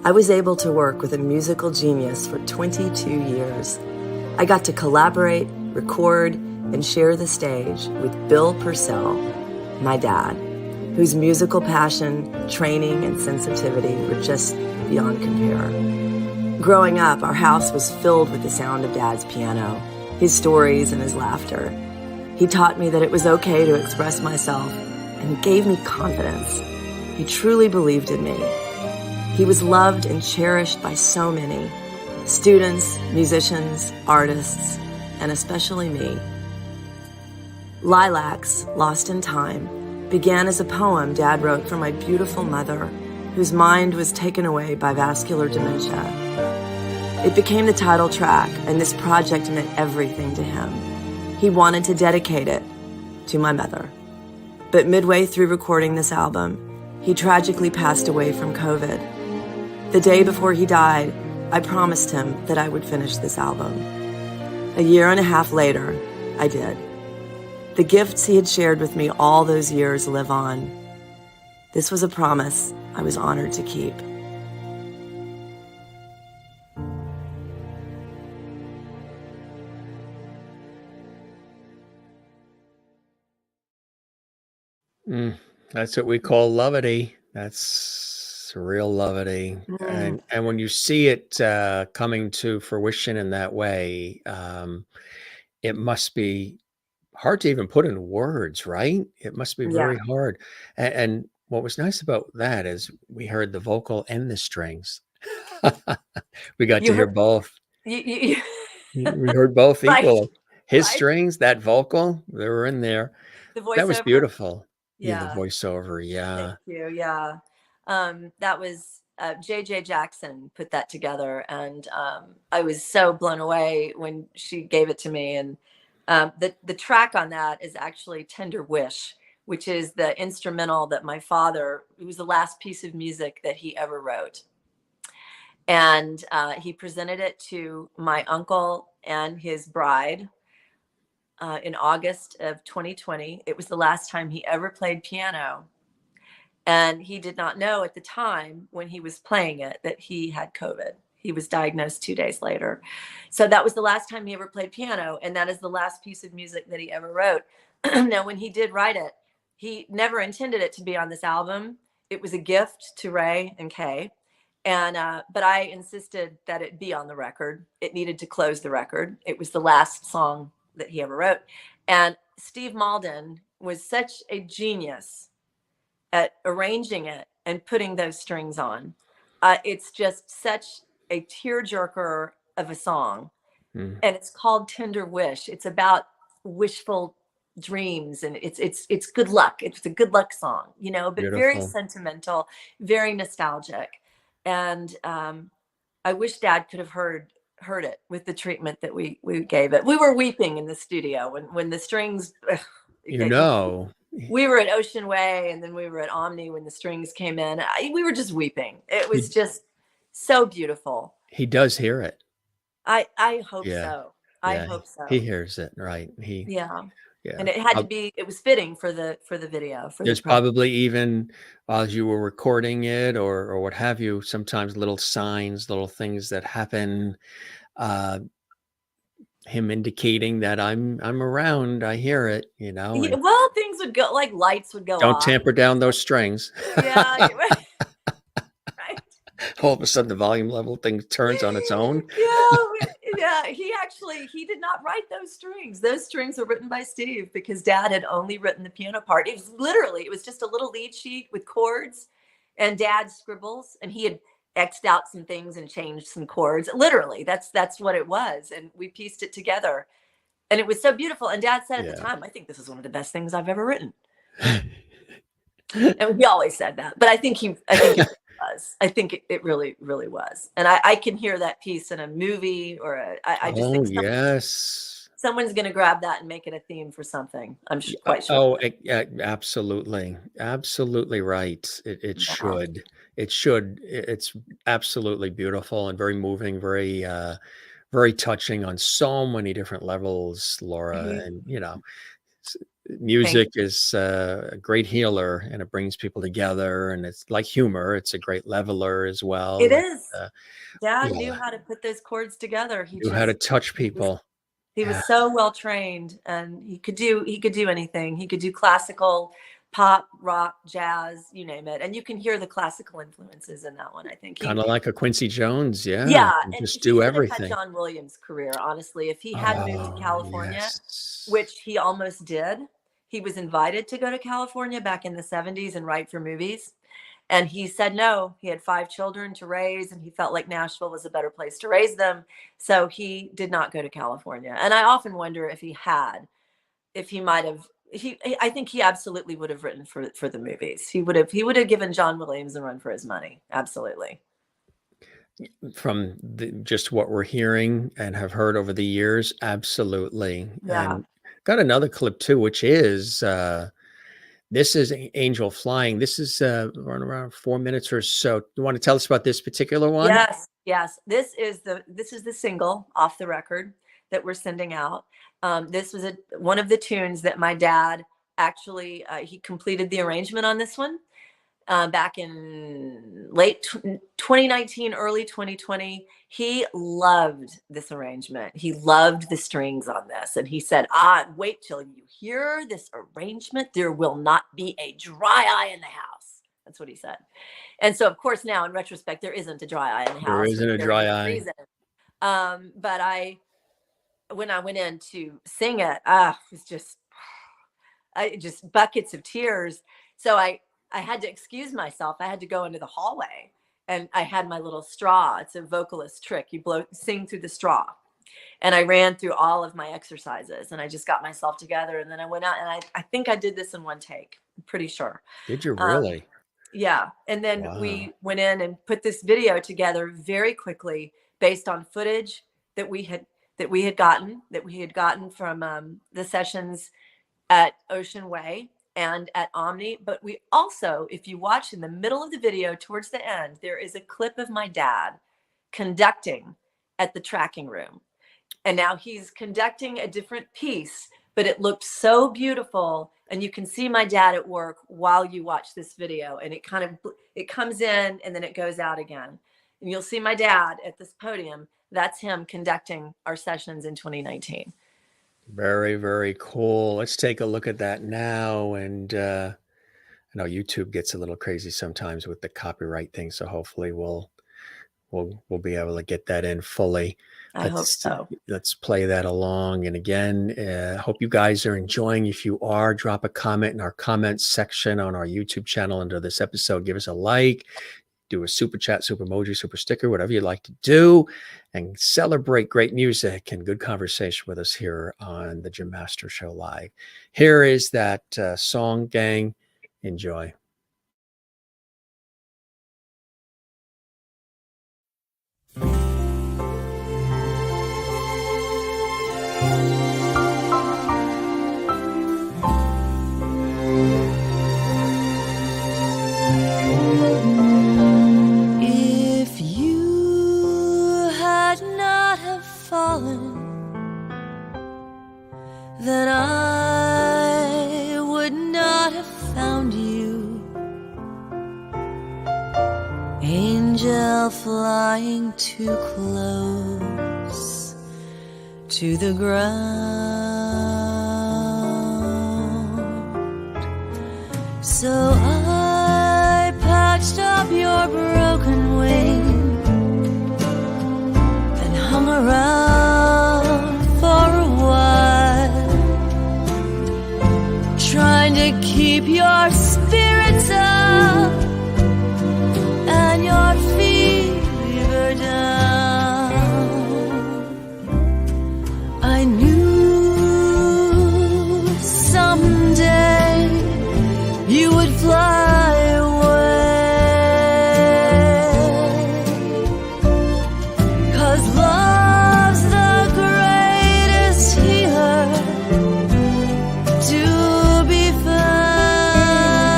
I was able to work with a musical genius for 22 years. I got to collaborate, record, and share the stage with Bill Pursell, my dad, whose musical passion, training, and sensitivity were just beyond compare. Growing up, our house was filled with the sound of Dad's piano, his stories, and his laughter. He taught me that it was okay to express myself and gave me confidence. He truly believed in me. He was loved and cherished by so many, students, musicians, artists, and especially me. Lilacs, Lost in Time, began as a poem Dad wrote for my beautiful mother, whose mind was taken away by vascular dementia. It became the title track, and this project meant everything to him. He wanted to dedicate it to my mother. But midway through recording this album, he tragically passed away from COVID. The day before he died, I promised him that I would finish this album. 1.5 years later, I did. The gifts he had shared with me all those years live on. This was a promise I was honored to keep. That's what we call levity. That's real levity. And when you see it coming to fruition in that way, it must be hard to even put in words, right? It must be Yeah. very hard. And what was nice about that is we heard the vocal and the strings. We got to You hear heard, both. you We heard both right, equally. His right. strings, that vocal, they were in there. The That was voiceover. beautiful. Yeah, the Yeah. voiceover. Thank Yeah. you. Yeah. That was JJ Jackson put that together. And I was so blown away when she gave it to me. And the track on that is actually Tender Wish, which is the instrumental that my father, it was the last piece of music that he ever wrote. And he presented it to my uncle and his bride in August of 2020. It was the last time he ever played piano. And he did not know at the time when he was playing it that he had COVID. He was diagnosed 2 days later. So that was the last time he ever played piano. And that is the last piece of music that he ever wrote. Now, when he did write it, he never intended it to be on this album. It was a gift to Ray and Kay. And, but I insisted that it be on the record. It needed to close the record. It was the last song that he ever wrote. And Steve Malden was such a genius at arranging it and putting those strings on. It's just such a tearjerker of a song. Mm. And it's called Tender Wish. It's about wishful dreams, and it's good luck. It's a good luck song, you know, but very Beautiful. sentimental, very nostalgic. And I wish Dad could have heard it with the treatment that we gave it. We were weeping in the studio when the strings You know, we were at Ocean Way, and then we were at Omni when the strings came in. We were just weeping. It was just so beautiful. he does hear it. I hope Yeah. so. I hope so. He hears it, right? Yeah. Yeah. And it had to be, it was fitting for the video. There's probably even, as you were recording it or what have you, sometimes little signs, little things that happen, him indicating that I'm around, I hear it, you know. Yeah, And well, things would go, like lights would go don't off. tamper down those strings. Yeah. Right. All of a sudden the volume level thing turns on its own. Yeah, he did not write those strings. Those strings were written by Steve because Dad had only written the piano part. It was just a little lead sheet with chords and Dad's scribbles, and he had X'd out some things and changed some chords. Literally, that's what it was, and we pieced it together, and it was so beautiful. And Dad said at the time, "I think this is one of the best things I've ever written." And he always said that, but I think it was. I think it really, really was. And I can hear that piece in a movie, or I just think someone's going to grab that and make it a theme for something. I'm quite sure. Oh, absolutely. Absolutely right. It should. It should. It's absolutely beautiful and very moving, very, very touching on so many different levels, Laura. And, you know, music is a great healer, and it brings people together, and it's like humor. It's a great leveler as well. It is. Dad knew how to put those chords together. He knew how to touch people. He was so well trained, and he could do anything. He could do classical, pop, rock, jazz, you name it. And you can hear the classical influences in that one, I think. Kind of like a Quincy Jones, Yeah, and and just do he everything. had John Williams' career, honestly. If he had moved to California, which he almost did, he was invited to go to California back in the 70s and write for movies. And he said no. He had 5 children to raise, and he felt like Nashville was a better place to raise them. So he did not go to California. And I often wonder if he might have. I think he absolutely would have written for the movies. He would have given John Williams a run for his money. Absolutely. From just what we're hearing and have heard over the years, absolutely. Yeah. And got another clip too, which is this is Angel Flying. This is around 4 minutes or so. You want to tell us about this particular one? Yes. This is the single off the record that we're sending out. This was one of the tunes that my dad actually he completed the arrangement on this one back in late 2019, early 2020. He loved this arrangement. He loved the strings on this. And he said, wait till you hear this arrangement. There will not be a dry eye in the house. That's what he said. And so, of course, now in retrospect, there isn't a dry eye in the house. There isn't a dry eye. But when I went in to sing it, it was just just buckets of tears. So I had to excuse myself. I had to go into the hallway, and I had my little straw. It's a vocalist trick. You sing through the straw. And I ran through all of my exercises, and I just got myself together. And then I went out, and I think I did this in one take. I'm pretty sure. Did you really? Yeah. And then Wow. we went in and put this video together very quickly based on footage that we had gotten from the sessions at Ocean Way and at Omni. But we also, if you watch in the middle of the video towards the end, there is a clip of my dad conducting at the tracking room. And now he's conducting a different piece, but it looked so beautiful. And you can see my dad at work while you watch this video. And it comes in and then it goes out again. And you'll see my dad at this podium. That's him conducting our sessions in 2019. Very, very cool. Let's take a look at that now. And I know YouTube gets a little crazy sometimes with the copyright thing. So hopefully we'll be able to get that in fully. I hope so. Let's play that along. And again, hope you guys are enjoying. If you are, drop a comment in our comments section on our YouTube channel under this episode. Give us a like, do a super chat, super emoji, super sticker, whatever you'd like to do, and celebrate great music and good conversation with us here on the Jim Masters Show Live. Here is that song, gang. Enjoy. If you had not have fallen, then I would not have found you. Angel flying too close to the ground. So I patched up your broken wing and hung around for a while, trying to keep your spirits up and your fever down. I knew someday you would fly away, 'cause love's the greatest healer to be found.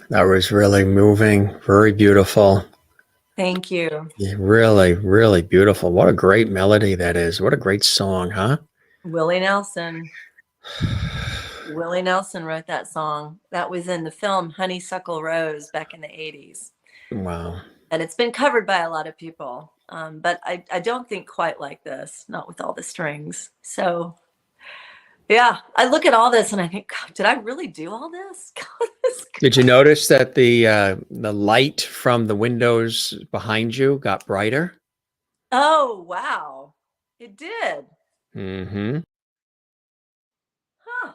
That was really moving, very beautiful. Thank you. Yeah, really, really beautiful. What a great melody that is. What a great song, huh? Willie Nelson. Willie Nelson wrote that song. That was in the film Honeysuckle Rose back in the 80s. Wow. And it's been covered by a lot of people. But I don't think quite like this, not with all the strings. So yeah, I look at all this and I think, God, did I really do all this? God, Did you notice that the light from the windows behind you got brighter? Oh, wow. It did. Mm-hmm. Huh.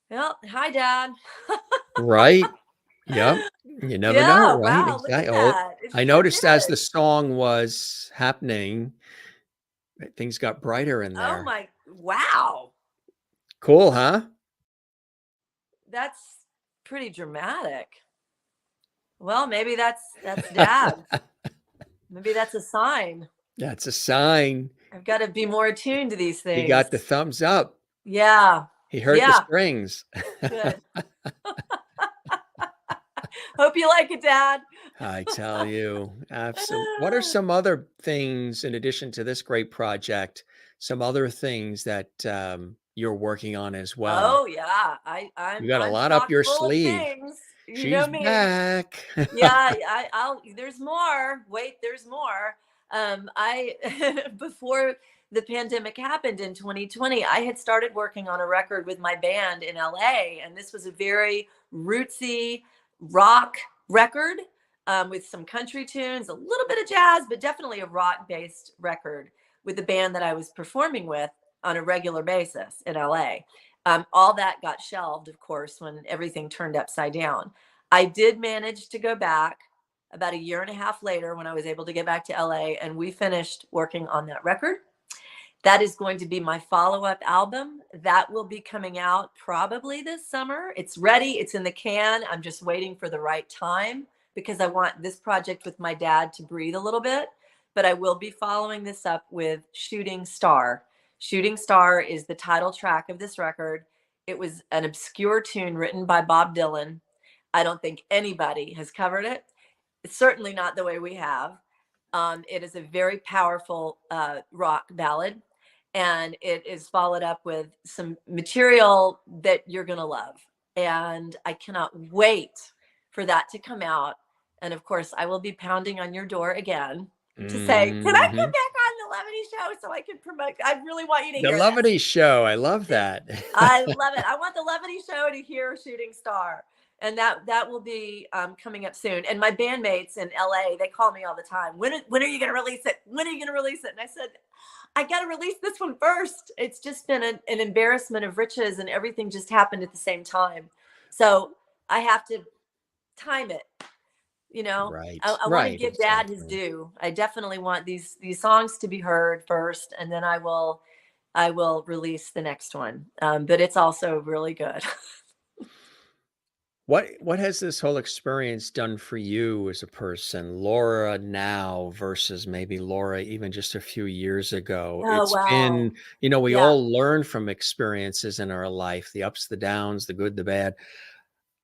Well, hi, Dad. Right. Yep. You never Yeah, know, right? wow, look at Exactly. that. It I sure noticed as the did. song was happening, that things got brighter in Oh there. my, wow. Cool, huh? That's pretty dramatic. Well, maybe that's Dad. Maybe that's a sign. That's a sign. I've got to be more attuned to these He things. got the thumbs up. Yeah. He heard the Yeah. strings. Good. Hope you like it, Dad. I tell you, absolutely. What are some other things in addition to this great project? Some other things that you're working on as well? Oh yeah, I'm You got a I'm lot up chock your full of sleeve. things. You She's know me. back. Yeah, I'll. There's more. Wait, there's more. I before the pandemic happened in 2020, I had started working on a record with my band in LA, and this was a very rootsy rock record with some country tunes, a little bit of jazz, but definitely a rock-based record with the band that I was performing with on a regular basis in LA. All that got shelved, of course, when everything turned upside down. I did manage to go back about a year and a half later when I was able to get back to LA, and we finished working on that record. That is going to be my follow-up album. That will be coming out probably this summer. It's ready. It's in the can. I'm just waiting for the right time because I want this project with my dad to breathe a little bit. But I will be following this up with Shooting Star. Shooting Star is the title track of this record. It was an obscure tune written by Bob Dylan. I don't think anybody has covered it. It's certainly not the way we have. It is a very powerful rock ballad, and it is followed up with some material that you're going to love. And I cannot wait for that to come out. And of course, I will be pounding on your door again to say, can I come back on the Levity Show so I can promote? I really want you to The hear Levity Show. I love that. I love it. I want the Levity Show to hear Shooting Star. And that will be coming up soon. And my bandmates in LA, they call me all the time. When are you going to release it? When are you going to release it? And I said, I got to release this one first. It's just been an embarrassment of riches, and everything just happened at the same time. So I have to time it. You know, Right. I want to give Dad his due. I definitely want these songs to be heard first, and then I will release the next one. But it's also really good. What has this whole experience done for you as a person, Laura now versus maybe Laura even just a few years ago? Oh, It's wow. been, we Yeah. all learn from experiences in our life, the ups, the downs, the good, the bad.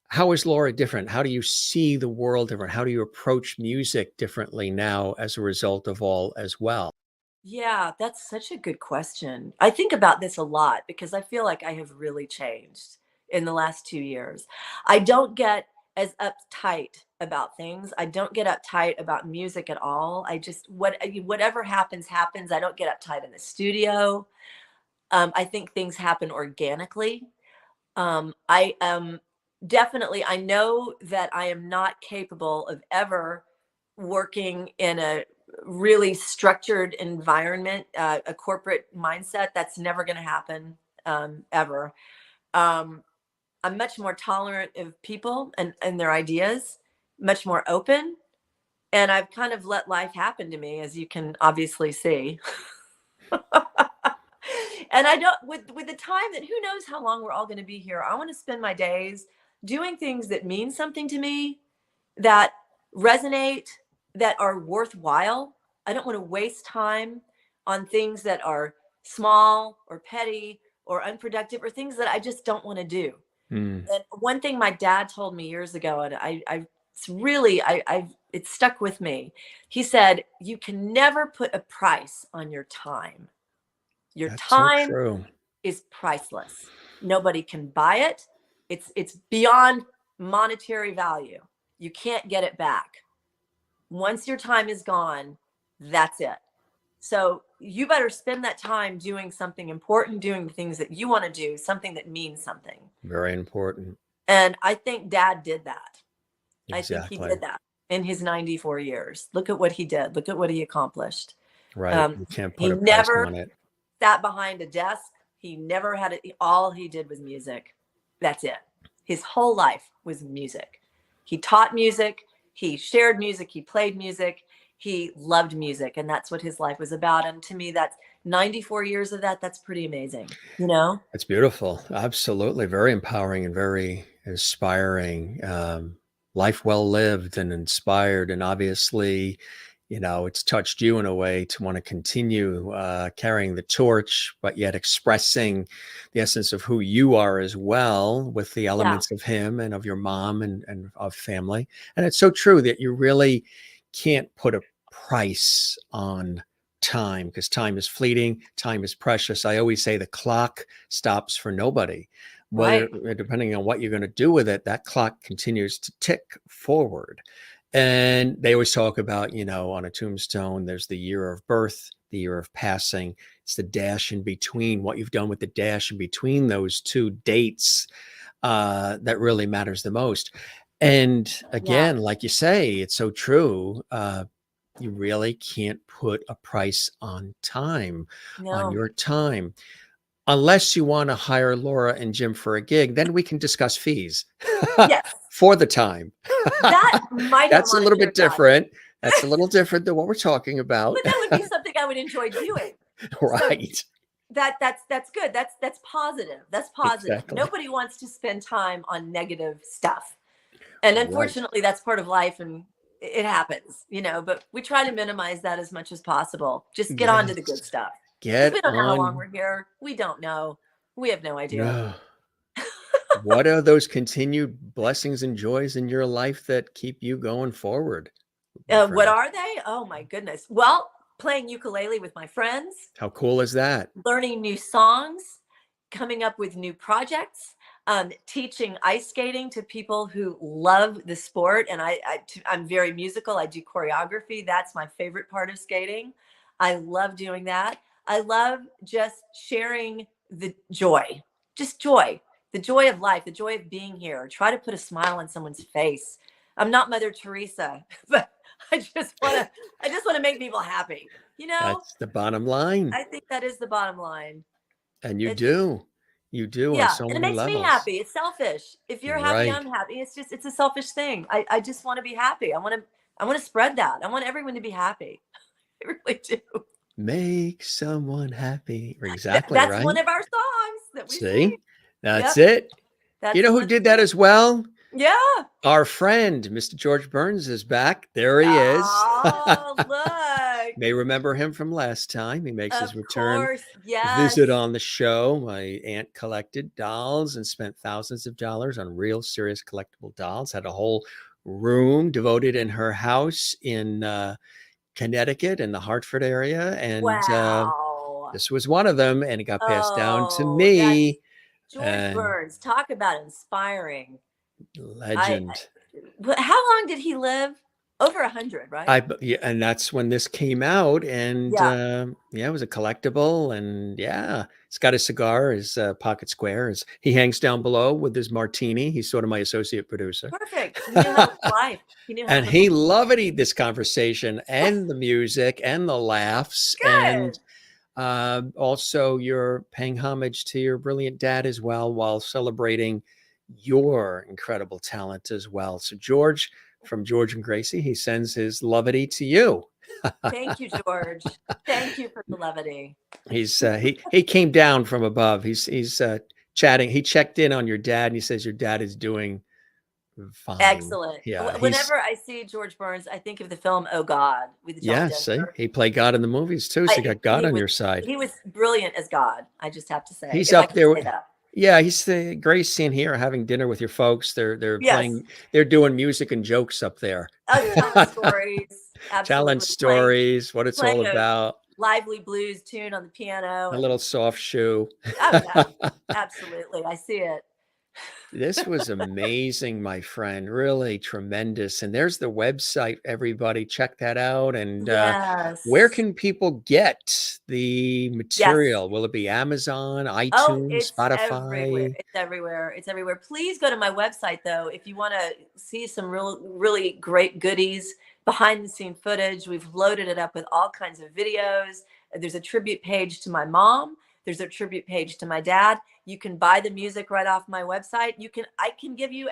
How is Laura different? How do you see the world different? How do you approach music differently now as a result of all as well? Yeah, that's such a good question. I think about this a lot because I feel like I have really changed in the last 2 years. I don't get as uptight about things. I don't get uptight about music at all. I just whatever happens happens. I don't get uptight in the studio. I think things happen organically. I am definitely, I know that I am not capable of ever working in a really structured environment, a corporate mindset. That's never going to happen ever. I'm much more tolerant of people and their ideas, much more open. And I've kind of let life happen to me, as you can obviously see. And I don't, with the time that who knows how long we're all going to be here, I want to spend my days doing things that mean something to me, that resonate, that are worthwhile. I don't want to waste time on things that are small or petty or unproductive or things that I just don't want to do. Mm, And one thing my dad told me years ago, and it's really, it stuck with me. He said, you can never put a price on your time. Your that's so time true. is priceless. Nobody can buy it. It's beyond monetary value. You can't get it back. Once your time is gone, that's it. So you better spend that time doing something important, doing the things that you want to do, something that means something. Very important. And I think Dad did that. I think he Exactly. did that in his 94 years. Look at what he did. Look at what he accomplished. Right. You can't He put a price never on it. sat behind a desk. He never had it. All he did was music. That's it. His whole life was music. He taught music. He shared music. He played music. He loved music. And that's what his life was about. And to me, that's 94 years of that. That's pretty amazing. You know? It's beautiful. Absolutely. Very empowering and very inspiring. Life well lived and inspired. And obviously, it's touched you in a way to want to continue carrying the torch, but yet expressing the essence of who you are as well, with the elements of him and of your mom and of family. And it's so true that you really can't put a price on time, because time is fleeting, time is precious. I always say the clock stops for nobody. Whether, depending on what you're going to do with it, that clock continues to tick forward. And they always talk about, on a tombstone, there's the year of birth, the year of passing. It's the dash in between, what you've done with the dash in between those two dates that really matters the most. And again, like you say, it's so true. You really can't put a price on time, on your time. Unless you want to hire Laura and Jim for a gig, then we can discuss fees for the time. That might That's a little bit different. That's a little different than what we're talking about. But that would be something I would enjoy doing. Right. So that's good. That's positive. That's positive. Exactly. Nobody wants to spend time on negative stuff. And unfortunately, that's part of life, and it happens, but we try to minimize that as much as possible. Just get on to the good stuff. We don't know how long we're here. We don't know. We have no idea. What are those continued blessings and joys in your life that keep you going forward? What are they? Oh my goodness. Well, playing ukulele with my friends. How cool is that? Learning new songs, coming up with new projects, teaching ice skating to people who love the sport. And I'm very musical. I do choreography. That's my favorite part of skating. I love doing that. I love just sharing the joy, the joy of life, the joy of being here. Try to put a smile on someone's face. I'm not Mother Teresa, but I just want to make people happy. That's the bottom line. I think that is the bottom line. And you do on so many levels. And it makes me happy. It's selfish. If you're happy, I'm happy. It's a selfish thing. I just want to be happy. I want to spread that. I want everyone to be happy. I really do. Make someone happy. Exactly. That's right. one of our songs that we sing. That's it. That's who did that as well? Yeah. Our friend, Mr. George Burns, is back. There he is. Oh, look. May remember him from last time. He makes his return yes. visit on the show. My aunt collected dolls and spent thousands of dollars on real serious collectible dolls. Had a whole room devoted in her house in Connecticut, in the Hartford area. And this was one of them. And it got passed down to me. George Burns, talk about inspiring. Legend. How long did he live? Over 100, right? And that's when this came out, and it was a collectible, and it's got a cigar, his pocket square. He hangs down below with his martini. He's sort of my associate producer. Perfect. He knew how to life. He loved this conversation and the music and the laughs. Good. And also you're paying homage to your brilliant dad as well, while celebrating your incredible talent as well. So George, from George and Gracie, he sends his levity to you. Thank you, George. Thank you for the levity. He's he came down from above. He's chatting. He checked in on your dad, and he says your dad is doing fine. Excellent. Yeah. Whenever I see George Burns, I think of the film Oh God with John Denver. He played God in the movies too. So you got God on your side. He was brilliant as God. I just have to say. He's up there with Yeah, he's the greatest scene here, having dinner with your folks. They're Yes. playing, they're doing music and jokes up there. Telling stories. Telling Absolutely. stories, what it's all Playing a about. lively blues tune on the piano. A little soft shoe. Oh yeah, absolutely. I see it. This was amazing, my friend. Really tremendous. And there's the website, everybody. Check that out. And where Yes. can people get the Yes. material? Will it be Amazon, Oh, iTunes, it's everywhere. Spotify? It's everywhere. It's everywhere. Please go to my website though if you want to see some really great goodies, behind the scene footage. We've loaded it up with all kinds of videos. There's a tribute page to my mom. There's a tribute page to my dad. You can buy the music right off my website. I can give you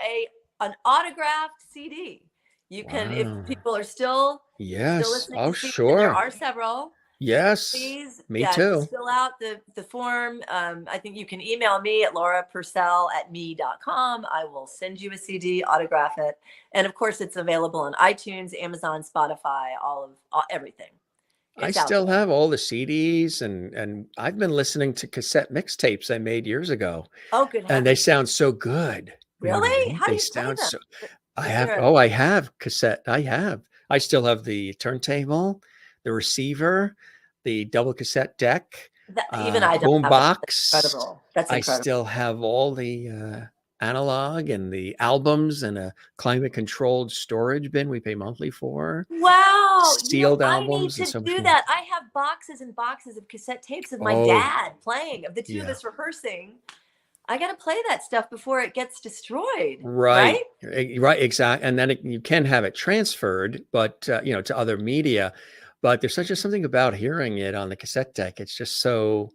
an autographed CD. You can, if Wow. people are still Yes. listening Oh, to CDs, and there sure. are several. Yes. Please, Me just too. fill out the form. I think you can email me at laurapurcell@me.com. I will send you a CD, autograph it. And of course, it's available on iTunes, Amazon, Spotify, everything. I It's out still there. have all the CDs, and I've been listening to cassette mixtapes I made years ago, Oh, good and they heavens. sound so good. You know what I Really? mean? How do They you play sound them? so. Is there I have cassette. I still have the turntable, the receiver, the double cassette deck, even I don't boom have that. That's box. incredible. That's I incredible. still have all the analog and the albums and a climate controlled storage bin we pay monthly for, Wow. sealed I need albums, and to so much do more. that. I have boxes and boxes of cassette tapes of my Oh, dad playing, of the two of yeah. us rehearsing. I got to play that stuff before it gets destroyed, Right. right? Right. Exactly. And then you can have it transferred, but to other media. But there's such something about hearing it on the cassette deck. It's just so,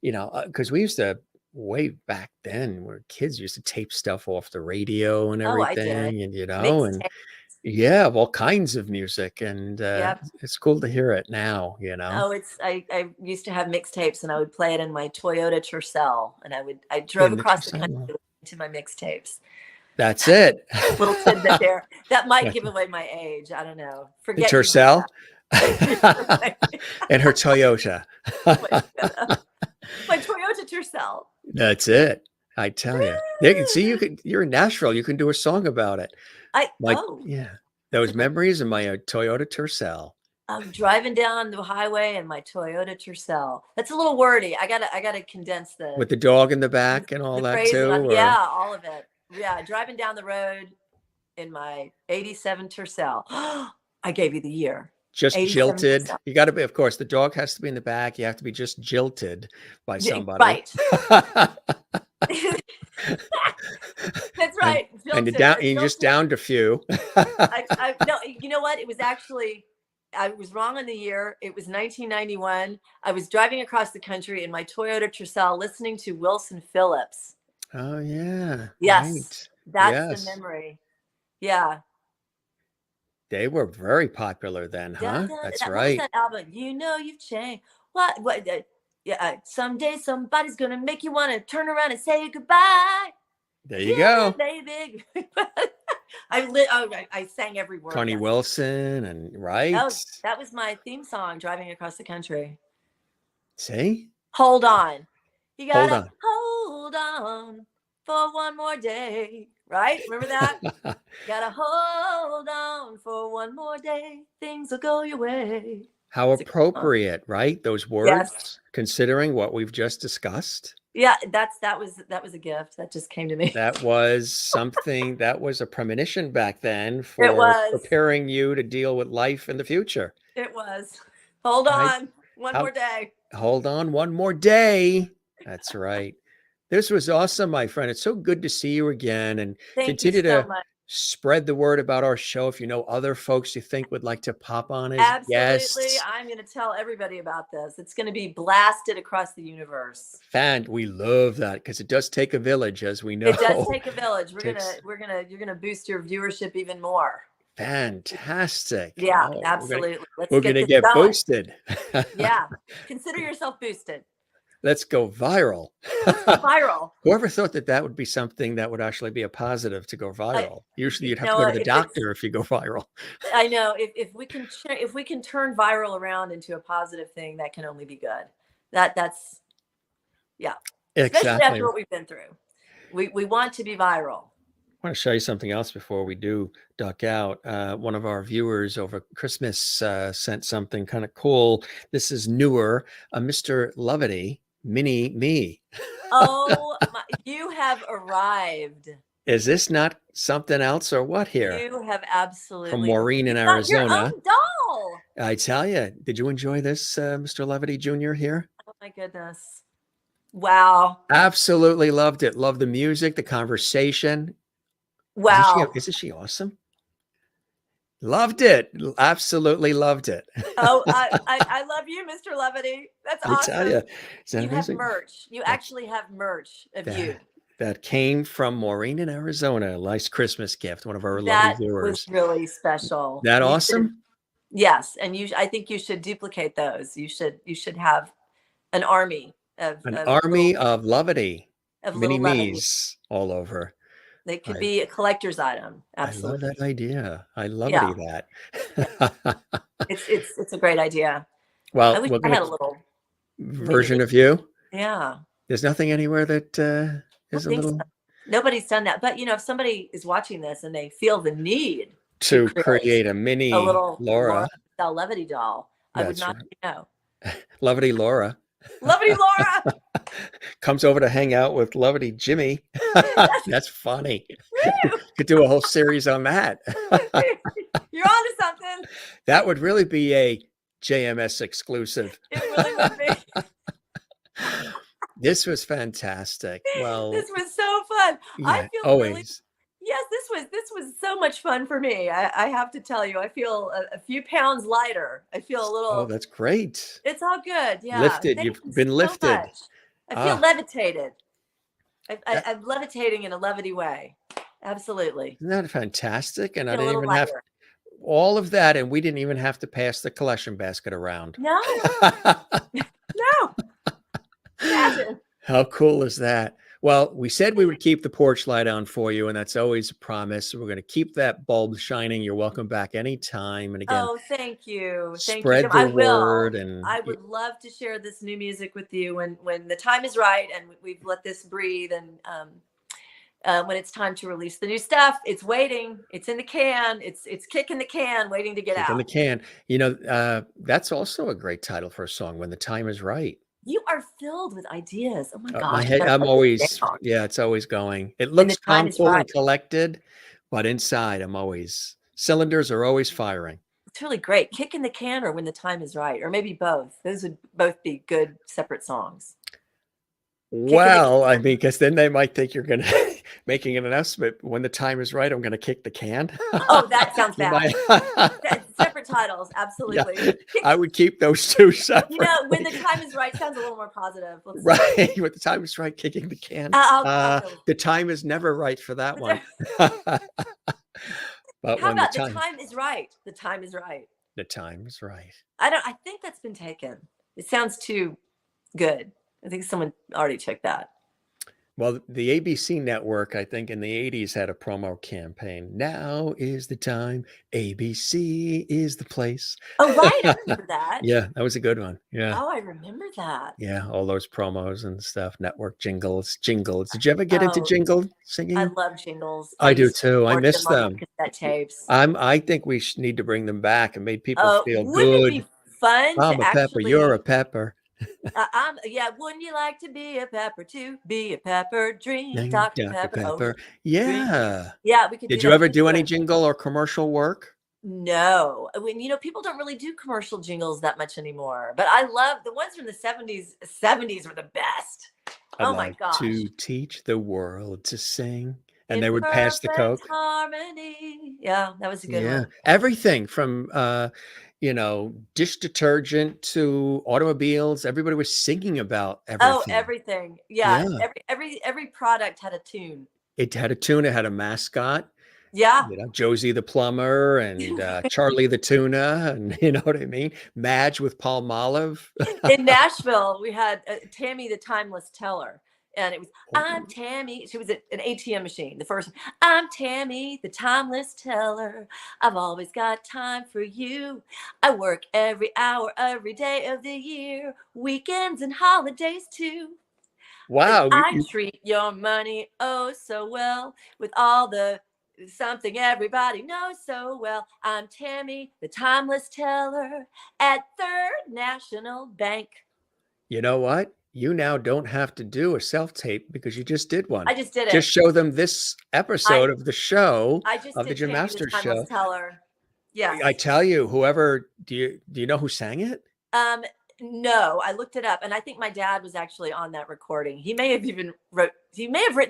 because we used to way back then, where kids used to tape stuff off the radio and Oh, I did. everything, and and Mixtape. yeah, of all kinds of music, and Yep. it's cool to hear it now. Oh, I used to have mixtapes and I would play it in my Toyota Tercel and I drove In the across the Tercel. country to my mixtapes. That's it. Little tidbit there. That might That's give away my age. I don't know. the Forget you. Tercel and her Toyota. My Toyota Tercel. That's it. I tell you. See, you're in Nashville. You can do a song about it. Yeah, those memories of my Toyota Tercel. I'm driving down the highway in my Toyota Tercel. That's a little wordy. I gotta condense With the dog in the back and all the that phrase. too. Yeah, all of it. Yeah, driving down the road in my '87 Tercel. I gave you the year. Just 87 jilted. Tercel. You got to be, of course, the dog has to be in the back. You have to be just jilted by somebody. Right. That's right. And you just downed a few. No, you know what? It was actually, I was wrong on the year. It was 1991. I was driving across the country in my Toyota Tercel listening to Wilson Phillips. Oh, yeah. Yes. Right. That's the memory. Yeah. They were very popular then, huh? That's right. What was that album? You've changed. What? Someday somebody's going to make you want to turn around and say goodbye. There you go. Baby. I sang every word. Connie Wilson and right. That was my theme song driving across the country. See? Hold on. You gotta hold on for one more day. Right? Remember that? Gotta hold on for one more day. Things will go your way. How appropriate, right? Those words, considering what we've just discussed. Yeah, that was a gift that just came to me. That was something that was a premonition back then for preparing you to deal with life in the future. It was. Hold on, one more day. Hold on, one more day. That's right. This was awesome, my friend. It's so good to see you again, and continue to spread the word about our show. If you know other folks you think would like to pop on as guests. I'm going to tell everybody about this. It's going to be blasted across the universe. We love that because it does take a village, as we know. It does take a village. You're gonna boost your viewership even more. Fantastic. Yeah, absolutely. We're gonna get boosted. Yeah, consider yourself boosted. Let's go viral. Viral. Whoever thought that would be something that would actually be a positive to go viral? Usually you'd have to go to the doctor if you go viral. I know. If we can turn viral around into a positive thing, that can only be good. That's. especially Exactly. after what we've been through. We want to be viral. I want to show you something else before we do duck out. One of our viewers over Christmas sent something kind of cool. This is newer. Mr. Lovety, Mini Me. Oh, you have arrived. Is this not something else or what here? You have absolutely. From Maureen in It's not Arizona. your own doll. I tell you, did you enjoy this, Mr. Levity Jr. here? Oh my goodness. Wow. Absolutely loved it. Loved the music, the conversation. Wow. Isn't she awesome? Loved it. Absolutely loved it. Oh, I love you, Mr. Levity. That's awesome. I tell you, you have merch. You actually have merch of you. That came from Maureen in Arizona. A nice Christmas gift. One of our lovely viewers. That was really special. That awesome? Yes, and I think you should duplicate those. You should have an army of Lovety, of mini little me's all over. They could be a collector's item. Absolutely. I love that idea. I love that. It's a great idea. Well, I wish I had a little version of you. Yeah. There's nothing anywhere that is a little. So. Nobody's done that, but if somebody is watching this and they feel the need to create a mini little Laura Levity doll, I would not know. Levity Laura. Lovely Laura comes over to hang out with Lovely Jimmy. That's funny. Could do a whole series on that. You're onto something. That would really be a JMS exclusive. It really would be. This was fantastic. Well, this was so fun. Yeah, I feel always. Yes, this was so much fun for me. I have to tell you, I feel a few pounds lighter. I feel a little. Oh, that's great. It's all good. Yeah, lifted. You've been lifted. Much. I feel levitated. I'm levitating in a levity way. Absolutely. Isn't that fantastic? And I Feel a didn't little even have lighter. all of that, and we didn't even have to pass the collection basket around. No. No. Imagine. How cool is that? Well, we said we would keep the porch light on for you, and that's always a promise. We're going to keep that bulb shining. You're welcome back anytime. And again, thank you. Spread the word. And I would love to share this new music with you when the time is right and we've let this breathe. And when it's time to release the new stuff, it's waiting. It's in the can. It's kicking the can, waiting to get out. In the can. That's also a great title for a song. When the time is right. You are filled with ideas. Oh my gosh. My head, I'm always, it's always going. It looks calm, cool, and collected, but inside cylinders are always firing. It's really great. Kick in the can or when the time is right, or maybe both. Those would both be good separate songs. Well, I mean, because then they might think you're going to making an announcement. When the time is right, I'm going to kick the can. Oh, that sounds bad. Separate titles, absolutely. Yeah, I would keep those two separate. When the time is right sounds a little more positive. Right. When the time is right, kicking the can. The time is never right for that one. But how about the time is right? The time is right. The time is right. I think that's been taken. It sounds too good. I think someone already took that. Well, the ABC network, I think in the 80s had a promo campaign. Now is the time. ABC is the place. Oh, right. I remember that. Yeah, that was a good one. Yeah. Oh, I remember that. Yeah, all those promos and stuff. Network jingles. Did you ever get into jingle singing? I love jingles. I do too. I miss them. Cassette tapes. I think we need to bring them back and make people feel good. Wouldn't it be fun? I'm a pepper. You're a pepper. Wouldn't you like to be a pepper too? Be a pepper, drink Dr. Pepper. Yeah. Yeah, we could. Did you ever do any jingle or commercial work? No. People don't really do commercial jingles that much anymore. But I love the ones from the 70s. 70s were the best. Oh my gosh. To teach the world to sing. And they would pass the Coke. Harmony. Yeah, that was a good one. Everything from dish detergent to automobiles. Everybody was singing about everything. Oh, everything. Yeah. Every product had a tune. It had a tune. It had a mascot. Yeah. Josie the plumber and Charlie the tuna. And you know what I mean? Madge with Palmolive. In Nashville, we had Tammy the Timeless Teller. And it was, I'm Tammy. She was an ATM machine. The first one, I'm Tammy, the timeless teller. I've always got time for you. I work every hour, every day of the year, weekends and holidays too. Wow. I treat your money oh so well with all the something everybody knows so well. I'm Tammy, the timeless teller at Third National Bank. You know what? You now don't have to do a self-tape because you just did one. I just did Just it. show them this episode of the show, I just of the did Jim Tammy, the Masters timeless show. teller. Yes. I tell you, whoever, do you know who sang it? No, I looked it up, and I think my dad was actually on that recording. He may have written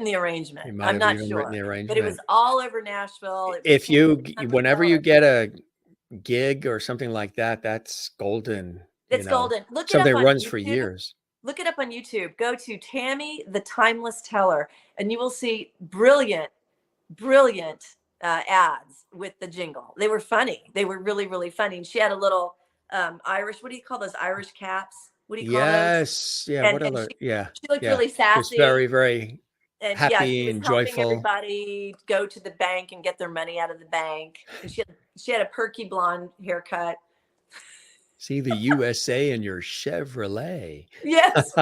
the arrangement. He might I'm have not even sure, written the but it was arrangement. all over Nashville. It was If you, something whenever you teller. get a gig or something like that, that's golden. It's golden. Look it Something up that on runs for YouTube. years. Look it up on YouTube. Go to Tammy, the timeless teller, and you will see brilliant ads with the jingle. They were funny. They were really, really funny. And she had a little Irish, what do you call those Irish caps? What do you call those? Yes. Yeah. And, what and other? she, Yeah. she looked Yeah. really Just sassy. very, very and happy yeah, she was and helping joyful. everybody go to the bank and get their money out of the bank. And she had a perky blonde haircut. See the USA in your Chevrolet. Yes.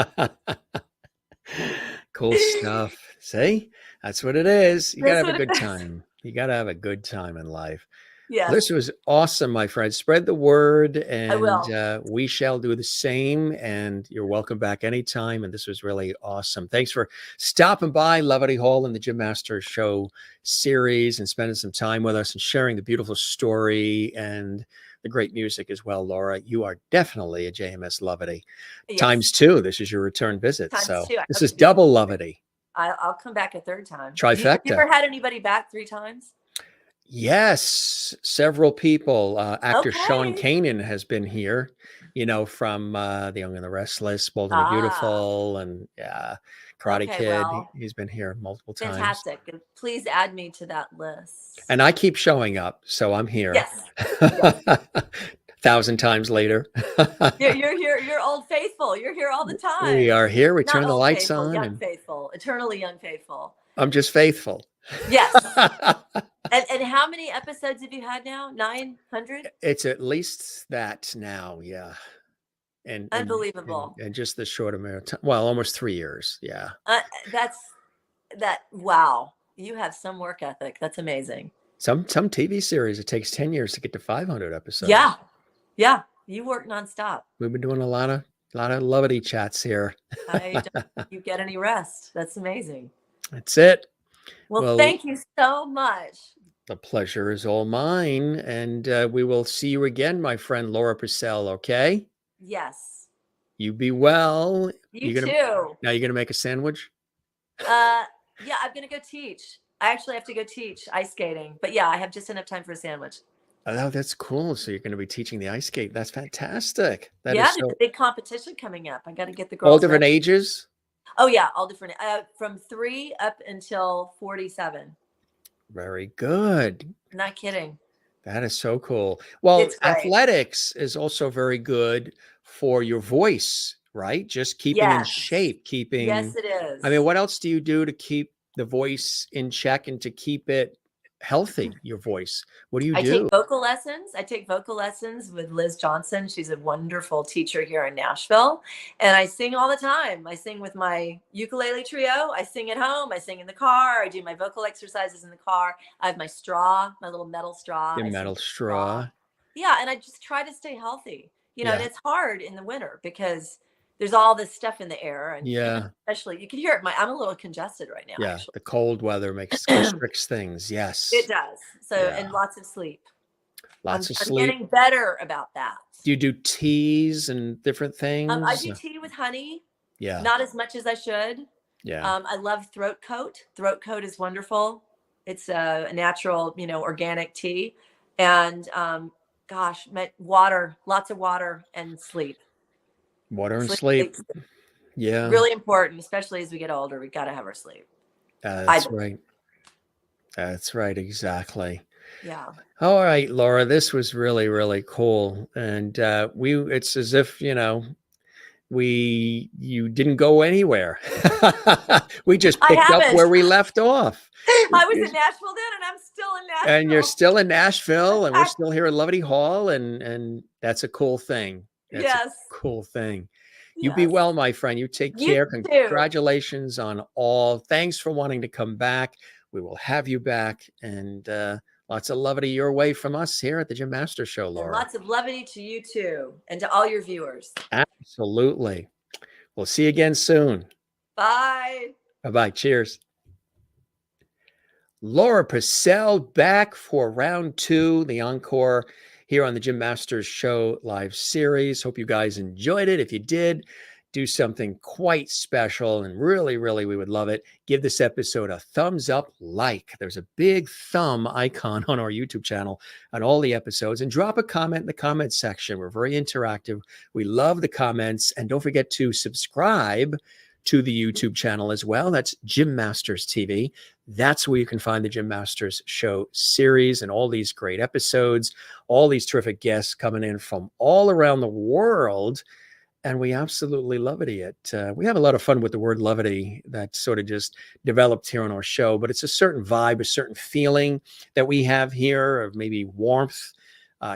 Cool stuff. See, that's what it is. You got to That's have a what it good is. time. You got to have a good time in life. Yes. This was awesome, my friend. Spread the word, and will. we shall do the same. And you're welcome back anytime. And this was really awesome. Thanks for stopping by Levity Hall and the Jim Masters Show series and spending some time with us and sharing the beautiful story and the great music as well, Laura. You are definitely a JMS Levity. Yes. Times two. This is your return visit. Times So two. this is double Levity. I'll come back a third time. Trifecta. Have you ever had anybody back 3 times? Yes, several people. Actor Sean Okay. Kanan has been here, from The Young and the Restless, Bold and the Beautiful, and Karate Okay, Kid. well, He's been here multiple times. Fantastic. And please add me to that list. And I keep showing up, so I'm here. Yes. 1,000 times later. You're here. You're old faithful. You're here all the time. We are here. We Not turn the old lights faithful, on. young And faithful, eternally young faithful. I'm just faithful. Yes. And how many episodes have you had now? 900? It's at least that now, yeah. And Unbelievable. And just this short amount of time. Well, almost 3 years. Yeah. Wow. You have some work ethic. That's amazing. Some TV series, it takes 10 years to get to 500 episodes. Yeah. Yeah. You work nonstop. We've been doing a lot of Levity chats here. I don't think you get any rest. That's amazing. That's it. Well, thank you so much. The pleasure is all mine. And we will see you again, my friend Laura Pursell, okay? Yes. You be well. You too. Now you're going to make a sandwich? Yeah, I'm going to go teach. I actually have to go teach ice skating. But yeah, I have just enough time for a sandwich. Oh, that's cool. So you're going to be teaching the ice skate. That's fantastic. There's a big competition coming up. I got to get the girls. All different ages? Oh, yeah, all different. From 3 up until 47. Very good. Not kidding. That is so cool. Well, athletics is also very good for your voice, right? Just keeping in shape, keeping. Yes, it is. I mean, what else do you do to keep the voice in check and to keep it healthy, your voice? What do you do? I take vocal lessons. I take vocal lessons with Liz Johnson. She's a wonderful teacher here in Nashville. And I sing all the time. I sing with my ukulele trio. I sing at home. I sing in the car. I do my vocal exercises in the car. I have my straw, my little metal straw. The metal straw. Yeah. And I just try to stay healthy. And it's hard in the winter because there's all this stuff in the air. And especially, you can hear it. I'm a little congested right now. Yeah. Actually. The cold weather constricts things. Yes. It does. So, and lots of sleep. Lots of I'm sleep. getting better about that. Do you do teas and different things? I do tea with honey. Yeah. Not as much as I should. Yeah. I love throat coat. Throat coat is wonderful. It's a natural, organic tea. And water, lots of water and sleep. Water and sleep. Yeah. Really important, especially as we get older. We got to have our sleep. That's right. That's right. Exactly. Yeah. All right, Laura, this was really, really cool. And it's as if, you didn't go anywhere. We just picked up where we left off. I was in Nashville then, and I'm still in Nashville. And you're still in Nashville, and we're still here at Levity Hall, and that's a cool thing. That's a cool thing. You be Yes. well, my friend. You take You care. too. Congratulations on all. Thanks for wanting to come back. We will have you back, and lots of levity your way from us here at the Jim Masters Show, And Laura. lots of levity to you too, and to all your viewers. Absolutely. We'll see you again soon. Bye. Bye-bye. Cheers. Laura Pursell back for round 2, the encore here on the Jim Masters Show live series. Hope you guys enjoyed it. If you did, do something quite special, and really, really, we would love it. Give this episode a thumbs up, like. There's a big thumb icon on our YouTube channel on all the episodes, and drop a comment in the comments section. We're very interactive. We love the comments, and don't forget to subscribe to the YouTube channel as well. That's Jim Masters TV. That's where you can find the Jim Masters Show series and all these great episodes, all these terrific guests coming in from all around the world. And we absolutely levity it. We have a lot of fun with the word levity that sort of just developed here on our show, but it's a certain vibe, a certain feeling that we have here of maybe warmth,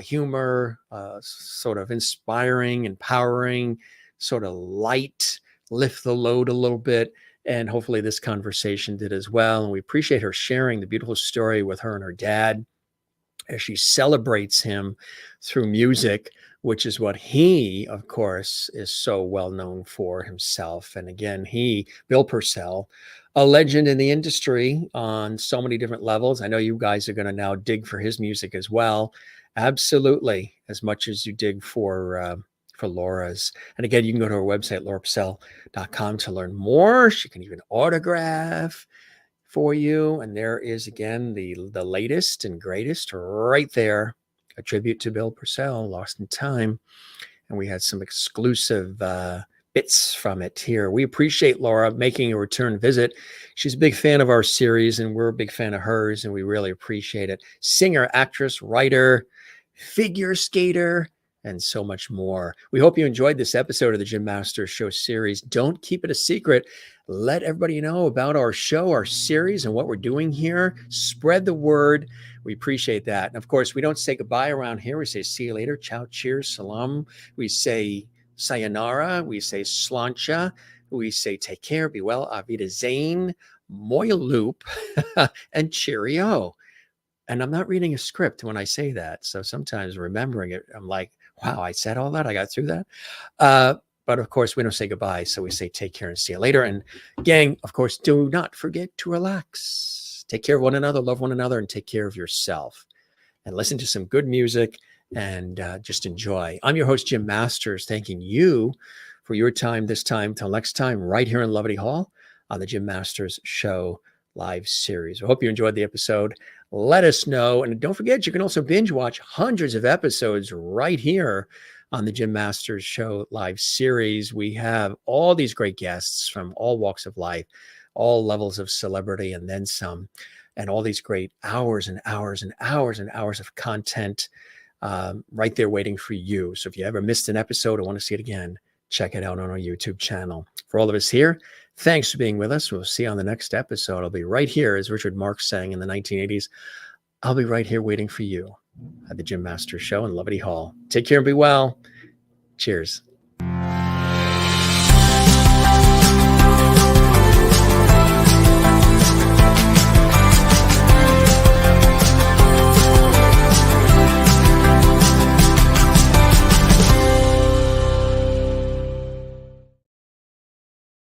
humor, sort of inspiring, empowering, sort of light, lift the load a little bit. And hopefully this conversation did as well. And we appreciate her sharing the beautiful story with her and her dad as she celebrates him through music, which is what he, of course, is so well known for himself. And again, Bill Pursell, a legend in the industry on so many different levels. I know you guys are going to now dig for his music as well. Absolutely, as much as you dig for Laura's. And again, you can go to her website, laurapursell.com, to learn more. She can even autograph for you. And there is, again, the latest and greatest right there, a tribute to Bill Pursell, Lost in Time. And we had some exclusive bits from it here. We appreciate Laura making a return visit. She's a big fan of our series, and we're a big fan of hers, and we really appreciate it. Singer, actress, writer, figure skater, and so much more. We hope you enjoyed this episode of the Jim Masters Show series. Don't keep it a secret. Let everybody know about our show, our series, and what we're doing here. Spread the word. We appreciate that. And of course, we don't say goodbye around here. We say see you later. Ciao, cheers, salam. We say sayonara. We say slancha. We say take care, be well, avida zane, moya loop, and cheerio. And I'm not reading a script when I say that. So sometimes remembering it, I'm like, wow, I said all that. I got through that. But of course, we don't say goodbye. So we say take care and see you later. And gang, of course, do not forget to relax. Take care of one another, love one another, and take care of yourself. And listen to some good music and just enjoy. I'm your host, Jim Masters, thanking you for your time this time. Till next time, right here in Levity Hall on the Jim Masters Show live series. I hope you enjoyed the episode. Let us know. And don't forget, you can also binge watch hundreds of episodes right here on the Jim Masters Show live series. We have all these great guests from all walks of life, all levels of celebrity, and then some, and all these great hours and hours and hours and hours of content right there waiting for you. So if you ever missed an episode or want to see it again, check it out on our YouTube channel. For all of us here, thanks for being with us. We'll see you on the next episode. I'll be right here, as Richard Marx sang in the 1980s. I'll be right here waiting for you at the Jim Masters Show in Levity Hall. Take care and be well. Cheers.